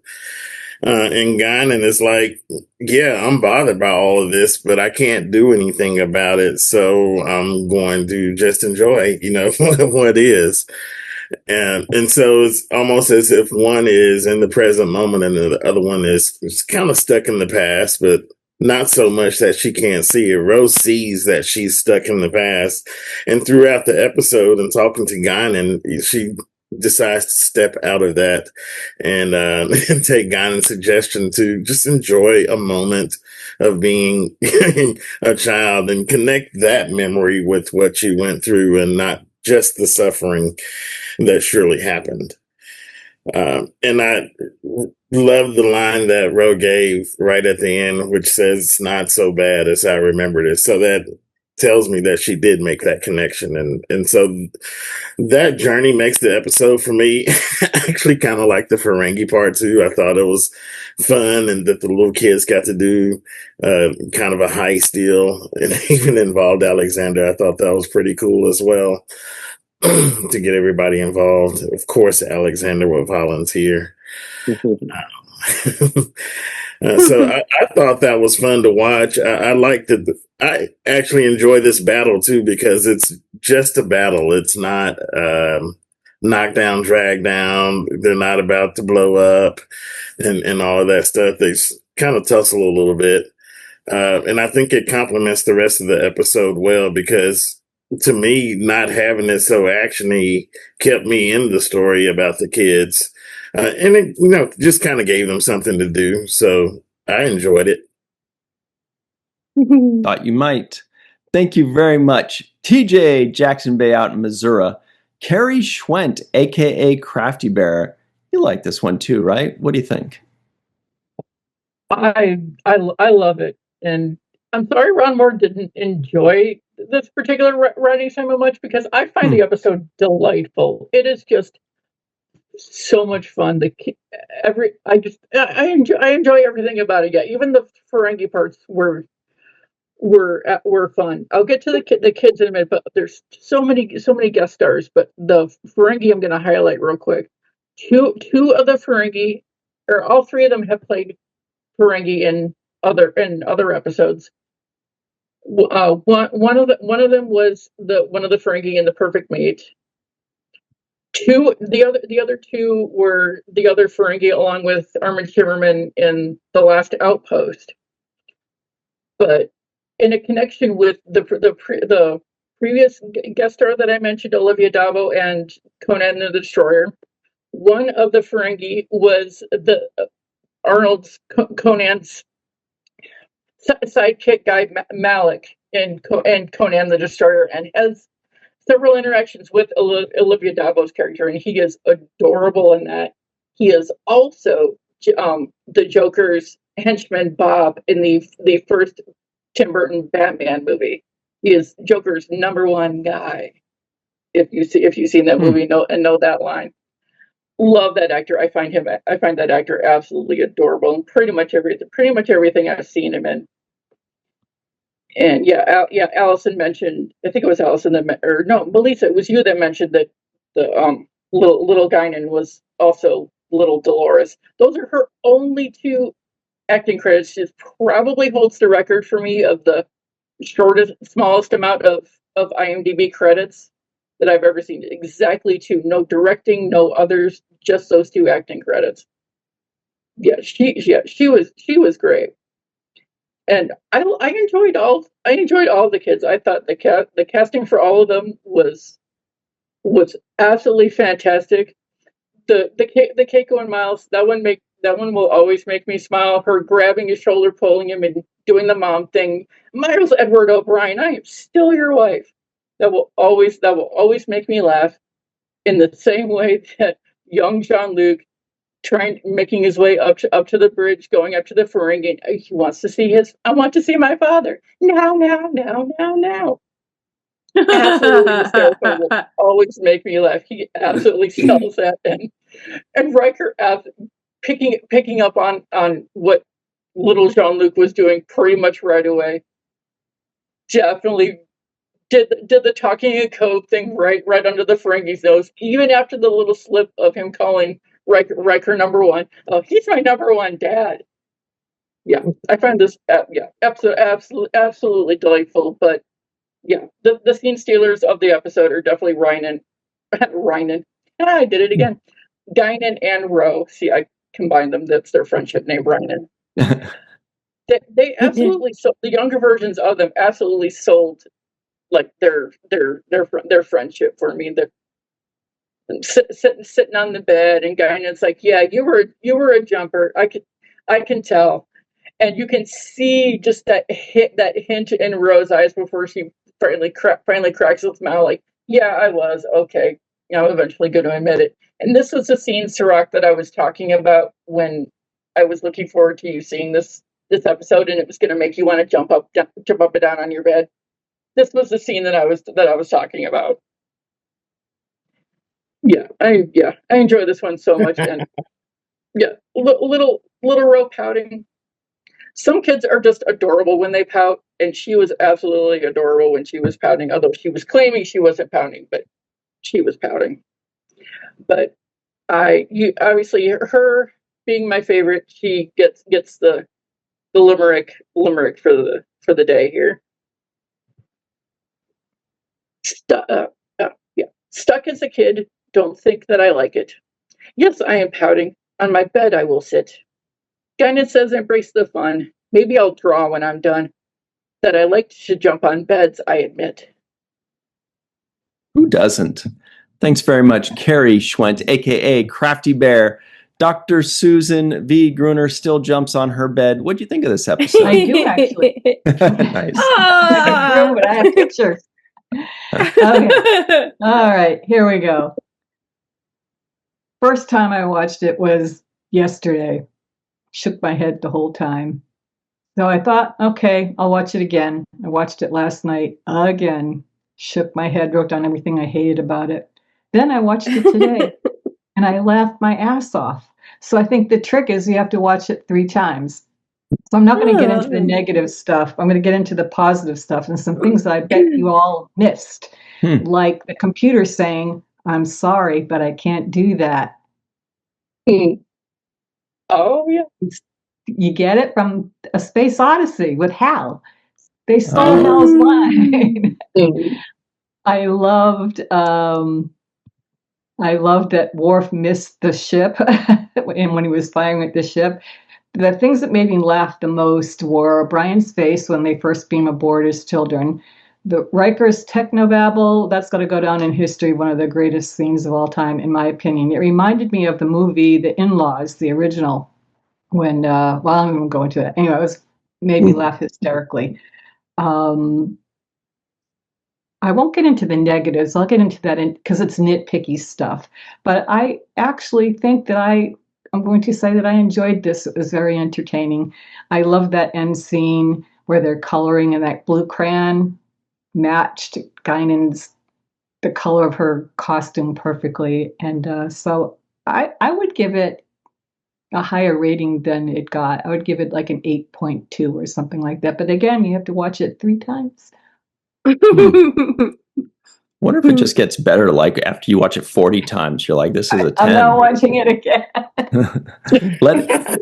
And Guinan is like, yeah, I'm bothered by all of this, but I can't do anything about it. So I'm going to just enjoy, what is. And so it's almost as if one is in the present moment and the other one is kind of stuck in the past, but not so much that she can't see it. Rose sees that she's stuck in the past. And throughout the episode and talking to Guinan, she decides to step out of that and take Guinan's suggestion to just enjoy a moment of being a child and connect that memory with what you went through and not just the suffering that surely happened. And I love the line that Ro gave right at the end, which says, "It's not so bad as I remembered it." So that tells me that she did make that connection. And so that journey makes the episode for me. I actually kind of like the Ferengi part too. I thought it was fun and that the little kids got to do kind of a heist deal and even involved Alexander. I thought that was pretty cool as well to get everybody involved. Of course, Alexander will volunteer. So I thought that was fun to watch. I like that. I actually enjoy this battle too because it's just a battle. It's not knock down, drag down. They're not about to blow up and all of that stuff. They kind of tussle a little bit. And I think it complements the rest of the episode well because to me, not having it so actiony kept me in the story about the kids. And it, just kind of gave them something to do. So I enjoyed it. Thought you might. Thank you very much. TJ Jackson Bay out in Missouri. Carrie Schwent, a.k.a. Crafty Bear. You like this one too, right? What do you think? I love it. And I'm sorry Ron Moore didn't enjoy this particular writing assignment much because I find the episode delightful. It is just so much fun. I enjoy everything about it. Yeah, even the Ferengi parts were fun. I'll get to the kids in a minute, but there's so many guest stars. But the Ferengi I'm going to highlight real quick. Two of the Ferengi, or all three of them, have played Ferengi in other episodes. One of them was one of the Ferengi in The Perfect Mate. The other two were the other Ferengi along with Armin Shimmerman in The Last Outpost. But in a connection with the previous guest star that I mentioned, Olivia Dabo and Conan the Destroyer, one of the Ferengi was Conan's sidekick guy Malik in Conan the Destroyer, and has several interactions with Olivia Dabo's character, and he is adorable in that. He is also the Joker's henchman Bob in the first Tim Burton Batman movie. He is Joker's number one guy. If you've seen that movie, know that line. Love that actor. I find that actor absolutely adorable in pretty much everything I've seen him in. And Allison mentioned. I think it was Allison Melissa. It was you that mentioned that the little Guinan was also little Dolores. Those are her only two acting credits. She probably holds the record for me of the smallest amount of IMDb credits that I've ever seen. Exactly two. No directing, no others. Just those two acting credits. She was great. And I enjoyed all the kids. I thought the casting for all of them was absolutely fantastic. The Keiko and Miles, that one will always make me smile. Her grabbing his shoulder, pulling him, and doing the mom thing. Miles Edward O'Brien, I am still your wife. That will always make me laugh. In the same way that young Jean-Luc making his way up to the bridge, going up to the Ferengi. He wants to see I want to see my father. Now. Absolutely hysterical. Will always make me laugh. He absolutely sells that. And Riker picking up on what little Jean-Luc was doing pretty much right away. Definitely did the talking in code thing right under the Ferengi's nose, even after the little slip of him calling Riker number one. Oh, he's my number one dad. Yeah, I find this absolutely delightful. But yeah, the scene stealers of the episode are definitely Rynan. I did it again. Guinan and Ro. See, I combined them. That's their friendship name, Rynan. They absolutely sold, the younger versions of them absolutely sold like their friendship for me. They're sitting on the bed, and Guinan's like, "Yeah, you were a jumper. I can tell," and you can see just that hint in Ro's eyes before she finally cracks its mouth. Like, "Yeah, I was okay. I'm eventually going to admit it." And this was the scene, Sirach, that I was talking about when I was looking forward to you seeing this episode, and it was going to make you want to jump up and down on your bed. this was the scene that I was talking about. I enjoy this one so much, and little Ro pouting. Some kids are just adorable when they pout, and she was absolutely adorable when she was pouting. Although she was claiming she wasn't pouting, but she was pouting. But obviously her being my favorite, she gets the limerick for the day here. Stuck as a kid, don't think that I like it. Yes, I am pouting. On my bed I will sit. Guidance says embrace the fun. Maybe I'll draw when I'm done. That I like to jump on beds, I admit. Who doesn't? Thanks very much, Carrie Schwent, a.k.a. Crafty Bear. Dr. Susan V. Gruner still jumps on her bed. What do you think of this episode? I do, actually. Nice. But I have pictures. Okay. All right, here we go. First time I watched it was yesterday. Shook my head the whole time. So I thought, okay, I'll watch it again. I watched it last night again. Shook my head, wrote down everything I hated about it. Then I watched it today, and I laughed my ass off. So I think the trick is you have to watch it 3 times. So I'm not going to get into the negative stuff. I'm going to get into the positive stuff and some things that I bet you all missed, like the computer saying, "I'm sorry, but I can't do that." Oh, yeah. You get it from A Space Odyssey with Hal. They stole Hal's line. I loved that Worf missed the ship and when he was firing at the ship. The things that made me laugh the most were Brian's face when they first beam aboard his children. The Riker's technobabble, that's got to go down in history, one of the greatest scenes of all time, in my opinion. It reminded me of the movie The In-Laws, the original, when, I'm going to go into that. Anyway, it made me laugh hysterically. I won't get into the negatives. I'll get into that because it's nitpicky stuff. But I actually think that I'm going to say that I enjoyed this. It was very entertaining. I love that end scene where they're coloring and that blue crayon matched Guinan's, the color of her costume perfectly. And so I would give it a higher rating than it got. I would give it like an 8.2 or something like that. But again, you have to watch it 3 times. Wonder if it just gets better, like after you watch it 40 times, you're like, this is a 10. I'm not watching it again.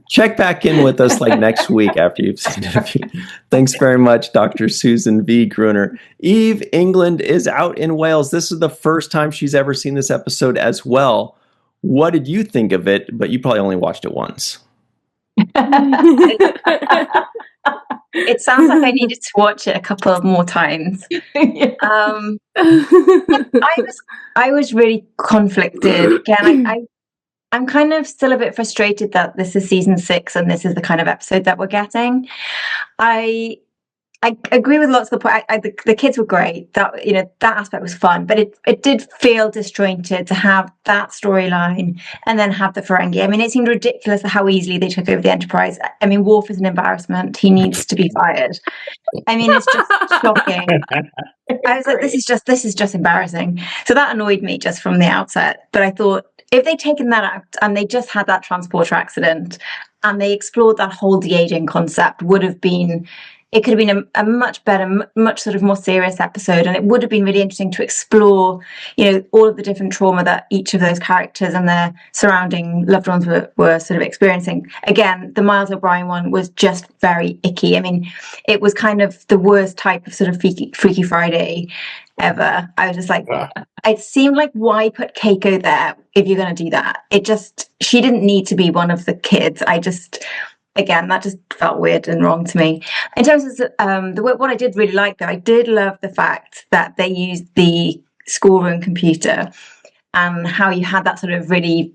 Check back in with us like next week after you've seen it. Thanks very much, Dr. Susan V. Gruner. Eve England is out in Wales. This is the first time she's ever seen this episode as well. What did you think of it? But you probably only watched it once. It sounds like I needed to watch it a couple of more times. I was really conflicted. Again, I'm kind of still a bit frustrated that this is season 6 and this is the kind of episode that we're getting. I agree with lots of the points. The kids were great. That that aspect was fun, but it did feel disjointed to have that storyline and then have the Ferengi. I mean, it seemed ridiculous how easily they took over the Enterprise. I mean, Worf is an embarrassment. He needs to be fired. I mean, it's just shocking. I was like, this is just embarrassing. So that annoyed me just from the outset. But I thought if they'd taken that out and they just had that transporter accident and they explored that whole de-aging concept, it could have been a much better, much sort of more serious episode, and it would have been really interesting to explore, all of the different trauma that each of those characters and their surrounding loved ones were sort of experiencing. Again, the Miles O'Brien one was just very icky. I mean, it was kind of the worst type of sort of Freaky Friday ever. I was just like, it seemed like, why put Keiko there if you're going to do that? She didn't need to be one of the kids. Again, that just felt weird and wrong to me. In terms of what I did really like, though, I did love the fact that they used the schoolroom computer and how you had that sort of really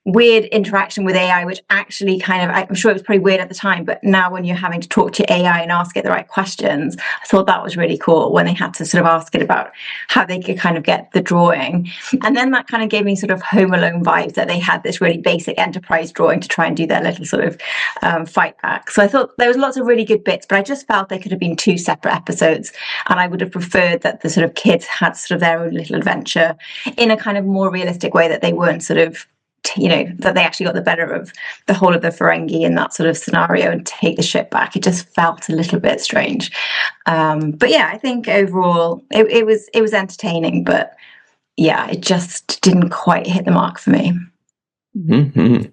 weird interaction with AI, which actually kind of, I'm sure it was pretty weird at the time, but now when you're having to talk to AI and ask it the right questions, I thought that was really cool when they had to sort of ask it about how they could kind of get the drawing. And then that kind of gave me sort of Home Alone vibes, that they had this really basic enterprise drawing to try and do their little sort of fight back. So I thought there was lots of really good bits, but I just felt there could have been 2 separate episodes, and I would have preferred that the sort of kids had sort of their own little adventure in a kind of more realistic way, that they weren't sort of, that they actually got the better of the whole of the Ferengi in that sort of scenario and take the ship back. It just felt a little bit strange. But yeah, I think overall it was entertaining, but yeah, it just didn't quite hit the mark for me. Mm-hmm.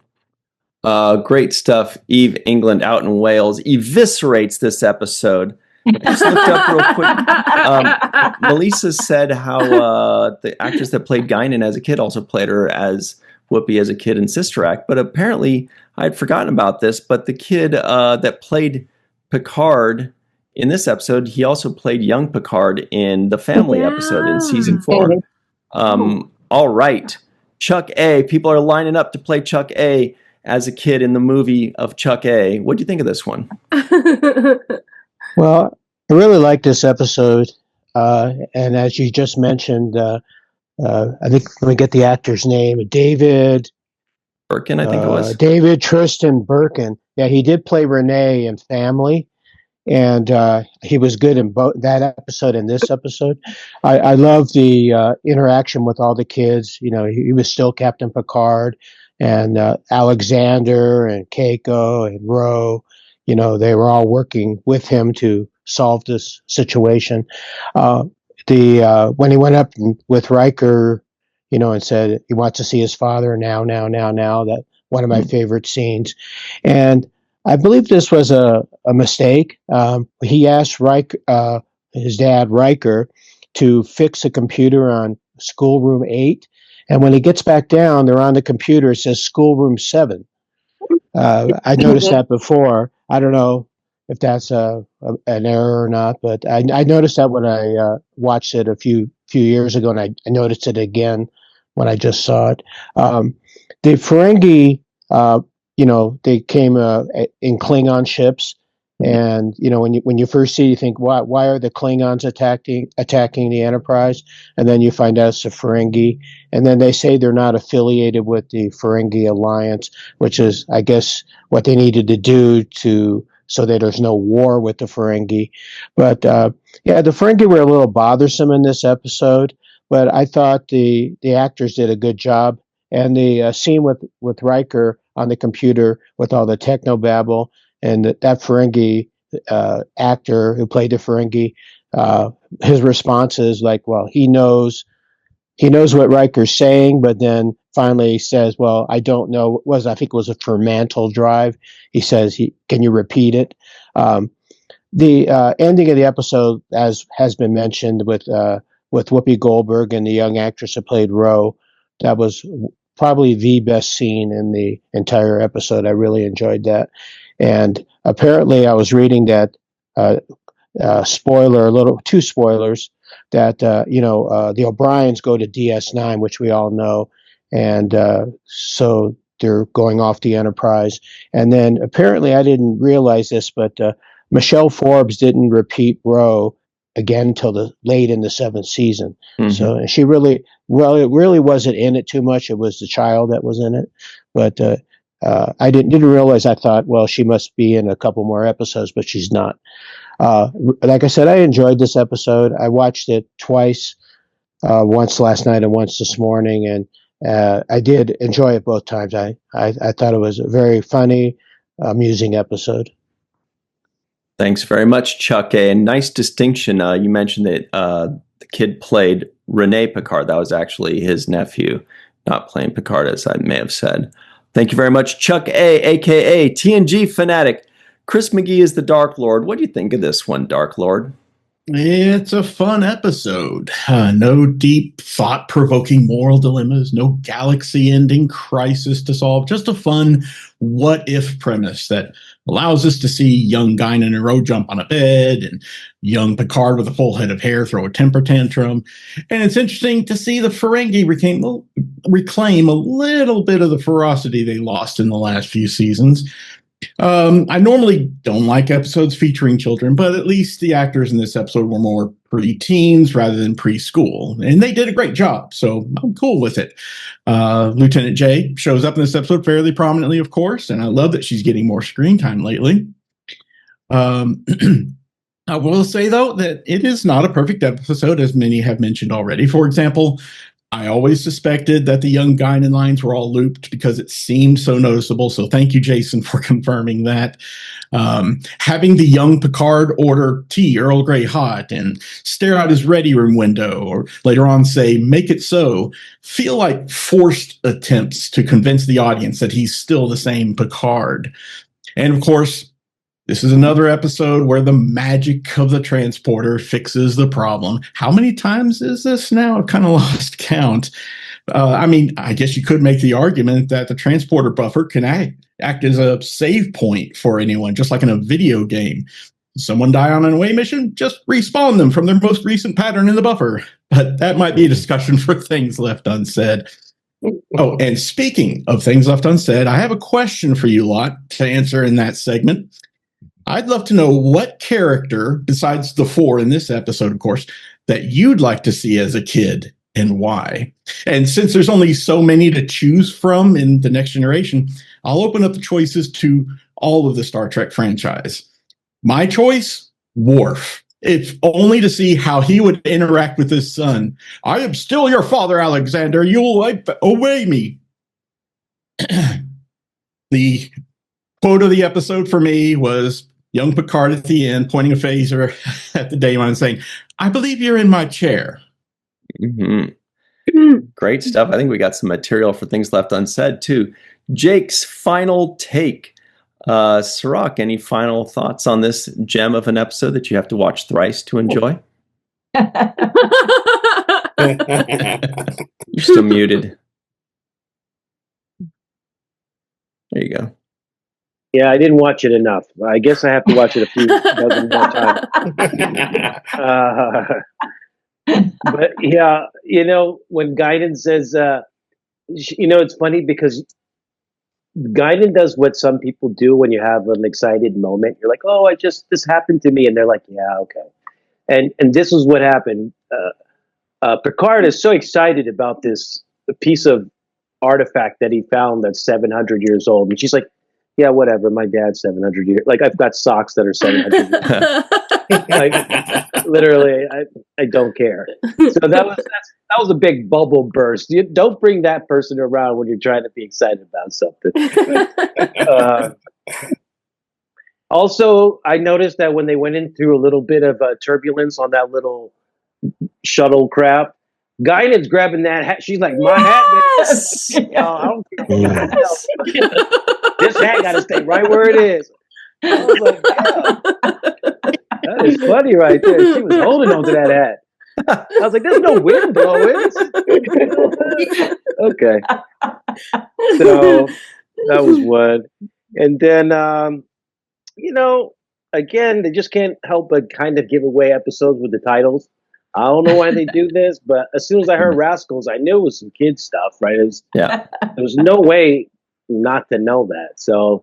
Great stuff. Eve England out in Wales eviscerates this episode. I just looked up real quick. Melissa said how the actress that played Guinan as a kid also played her as Whoopi as a kid in Sister Act. But apparently, I'd forgotten about this, but the kid that played Picard in this episode, he also played young Picard in the Family episode in season 4. All right. Chuck A. People are lining up to play Chuck A. as a kid in the movie of Chuck A. What do you think of this one? Well, I really like this episode. And as you just mentioned, I think, let me get the actor's name, David Birkin, I think it was. David Tristan Birkin. Yeah, he did play Renee in Family, and he was good in both that episode and this episode. I love the interaction with all the kids. He was still Captain Picard, and Alexander and Keiko and Ro. They were all working with him to solve this situation. When he went up with Riker, and said he wants to see his father now, that one of my favorite scenes. And I believe this was a mistake. He asked his dad, Riker, to fix a computer on schoolroom 8. And when he gets back down, they're on the computer. It says schoolroom 7. I noticed that before. I don't know if that's an error or not, but I noticed that when I watched it a few years ago, and I noticed it again when I just saw it. The Ferengi, they came in Klingon ships, and when you first see, you think, why are the Klingons attacking the Enterprise? And then you find out it's the Ferengi, and then they say they're not affiliated with the Ferengi Alliance, which is, I guess, what they needed to do so that there's no war with the Ferengi. But the Ferengi were a little bothersome in this episode, but I thought the actors did a good job. And the scene with Riker on the computer with all the technobabble, and that Ferengi actor who played the Ferengi, his response is like, well, he knows what Riker's saying, but then finally says, well, I don't know. I think it was a for mantle drive. He says, can you repeat it? The ending of the episode, as has been mentioned, with Whoopi Goldberg and the young actress who played Ro, that was probably the best scene in the entire episode. I really enjoyed that. And apparently I was reading that, two spoilers, that, the O'Briens go to DS9, which we all know. And so they're going off the Enterprise. And then apparently, I didn't realize this, but Michelle Forbes didn't repeat Ro again until late in the 7th season. Mm-hmm. So and she it really wasn't in it too much. It was the child that was in it. But I didn't realize. I thought, well, she must be in a couple more episodes, but she's not. Like I said, I enjoyed this episode. I watched it twice, once last night and once this morning, and I did enjoy it both times. I thought it was a very funny, amusing episode. Thanks very much, Chuck A. And nice distinction. You mentioned that the kid played Rene Picard. That was actually his nephew, not playing Picard, as I may have said. Thank you very much, Chuck A., a.k.a. TNG Fanatic. Chris McGee is the Dark Lord. What do you think of this one, Dark Lord? It's a fun episode. No deep, thought-provoking moral dilemmas, no galaxy-ending crisis to solve, just a fun what-if premise that allows us to see young Guinan and Ro jump on a bed and young Picard with a full head of hair throw a temper tantrum. And it's interesting to see the Ferengi reclaim a little bit of the ferocity they lost in the last few seasons. I normally don't like episodes featuring children, but at least the actors in this episode were more pre-teens rather than preschool, and they did a great job, so I'm cool with it. Lieutenant J shows up in this episode fairly prominently, of course, and I love that she's getting more screen time lately. I will say, though, that it is not a perfect episode, as many have mentioned already. For example, I always suspected that the young Guinan lines were all looped because it seemed so noticeable. So thank you, Jason, for confirming that. Having the young Picard order tea Earl Grey hot and stare out his ready room window, or later on say, make it so, feel like forced attempts to convince the audience that he's still the same Picard. And of course, this is another episode where the magic of the transporter fixes the problem. How many times is this now? I've kind of lost count. I mean, I guess you could make the argument that the transporter buffer can act as a save point for anyone, just like in a video game. Someone die on an away mission, just respawn them from their most recent pattern in the buffer. But that might be a discussion for things left unsaid. Oh, and speaking of things left unsaid, I have a question for you lot to answer in that segment. I'd love to know what character, besides the four in this episode, of course, that you'd like to see as a kid and why. And since there's only so many to choose from in The Next Generation, I'll open up the choices to all of the Star Trek franchise. My choice, Worf. If only to see how he would interact with his son. I am still your father, Alexander. You'll obey me. The quote of the episode for me was young Picard at the end pointing a phaser at the Daemon and saying, I believe you're in my chair. Mm-hmm. Great stuff. I think we got some material for things left unsaid, too. Jake's final take. Sirach, any final thoughts on this gem of an episode that you have to watch thrice to enjoy? You're still muted. There you go. Yeah, I didn't watch it enough. I guess I have to watch it a few dozen more times. But yeah, when Guinan says, it's funny because Guinan does what some people do when you have an excited moment. You're like, oh, this happened to me. And they're like, yeah, okay. And this is what happened. Picard is so excited about this piece of artifact that he found that's 700 years old. And she's like, yeah, whatever. My dad's 700 years. Like, I've got socks that are 700 years old. Like, literally, I don't care. So that was a big bubble burst. You don't bring that person around when you're trying to be excited about something. Also, I noticed that when they went in through a little bit of turbulence on that little shuttlecraft, Guinan's grabbing that hat. She's like, my Yes! hat. I don't care. This hat got to stay right where it is. I was like, yeah, that is funny right there. She was holding on to that hat. I was like, there's no wind blowing. Okay. So that was one. And then, again, they just can't help but kind of give away episodes with the titles. I don't know why they do this, but as soon as I heard Rascals, I knew it was some kids stuff, right? There was no way not to know that. So,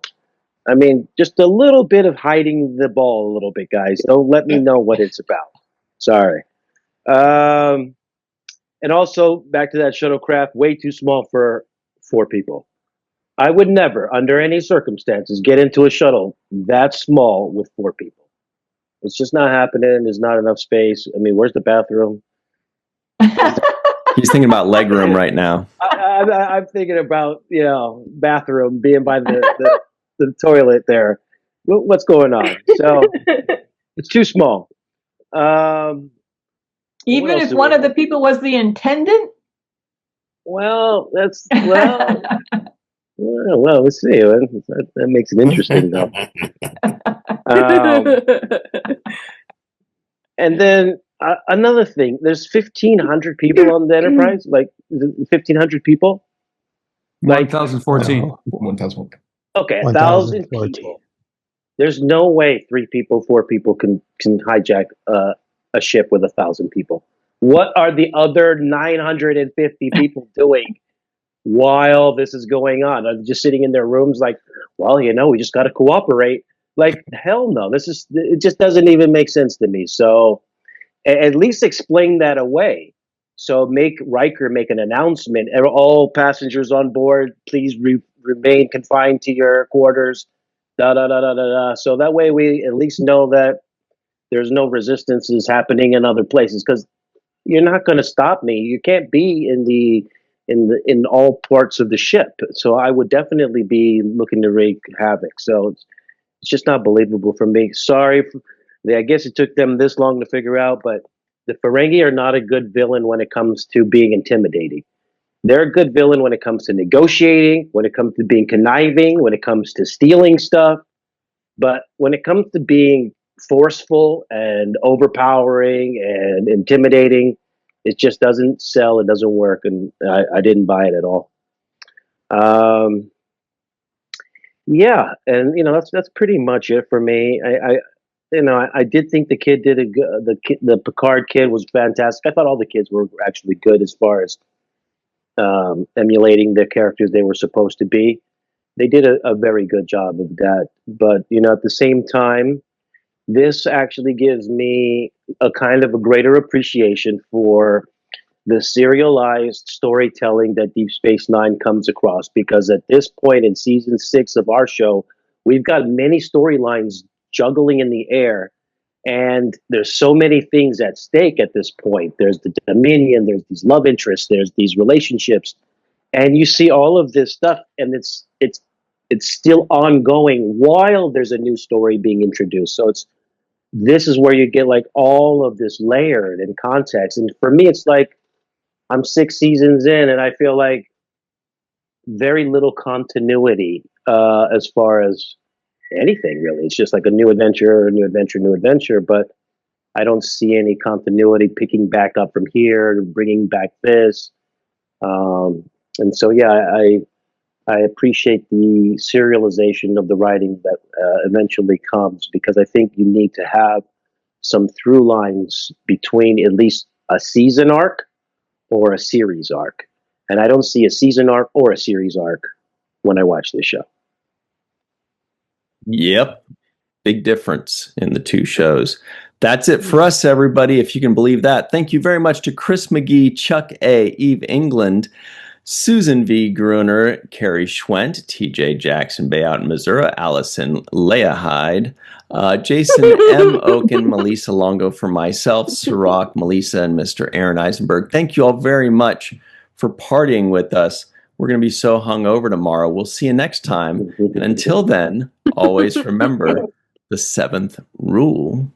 I mean, just a little bit of hiding the ball a little bit, guys. Don't let me know what it's about. Sorry. And also, back to that shuttlecraft, way too small for 4 people. I would never, under any circumstances, get into a shuttle that small with 4 people. It's just not happening. There's not enough space. I mean, where's the bathroom? He's thinking about legroom right now. I'm thinking about, bathroom being by the toilet there. What's going on? So it's too small. Even if one of the people was the intendant? Well, let's see. That makes it interesting, though. And then another thing, there's 1,500 people on the Enterprise, like 1,500 people. Like 1014. 1,000. Okay, 1,000 1014. people. There's no way 3 people, 4 people can hijack a ship with 1,000 people. What are the other 950 people doing while this is going on? Are they just sitting in their rooms like, well, we just got to cooperate? Like, hell no. It just doesn't even make sense to me. So at least explain that away. So make Riker make an announcement. All passengers on board, please remain confined to your quarters. Da da da da da da. So that way we at least know that there's no resistances happening in other places. Because you're not going to stop me. You can't be in all parts of the ship. So I would definitely be looking to wreak havoc. So it's just not believable for me. Sorry. I guess it took them this long to figure out, but the Ferengi are not a good villain when it comes to being intimidating. They're a good villain when it comes to negotiating, when it comes to being conniving, when it comes to stealing stuff. But when it comes to being forceful and overpowering and intimidating, it just doesn't sell. It doesn't work. And I didn't buy it at all. Yeah. And, that's pretty much it for me. I did think the kid did the Picard kid was fantastic. I thought all the kids were actually good as far as emulating the characters they were supposed to be. They did a very good job of that. But, at the same time, this actually gives me a kind of a greater appreciation for the serialized storytelling that Deep Space Nine comes across. Because at this point in season 6 of our show, we've got many storylines juggling in the air. And there's so many things at stake at this point. There's the Dominion, there's these love interests, there's these relationships. And you see all of this stuff, and it's still ongoing while there's a new story being introduced. So this is where you get like all of this layered and context. And for me, it's like I'm 6 seasons in, and I feel like very little continuity as far as anything really. It's just like a new adventure, new adventure, new adventure. But I don't see any continuity picking back up from here, bringing back this. And so, yeah, I appreciate the serialization of the writing that eventually comes, because I think you need to have some through lines between at least a season arc or a series arc. And I don't see a season arc or a series arc when I watch this show. Yep. Big difference in the two shows. That's it for us, everybody, if you can believe that. Thank you very much to Chris McGee, Chuck A., Eve England, Susan V. Gruner, Carrie Schwent, TJ Jackson Bay out in Missouri, Allison Leah Hyde, Jason M. Oken, Melissa Longo, for myself, Sirach, Melissa, and Mr. Aaron Eisenberg. Thank you all very much for partying with us. We're going to be so hungover tomorrow. We'll see you next time. And until then, always remember the 7th rule.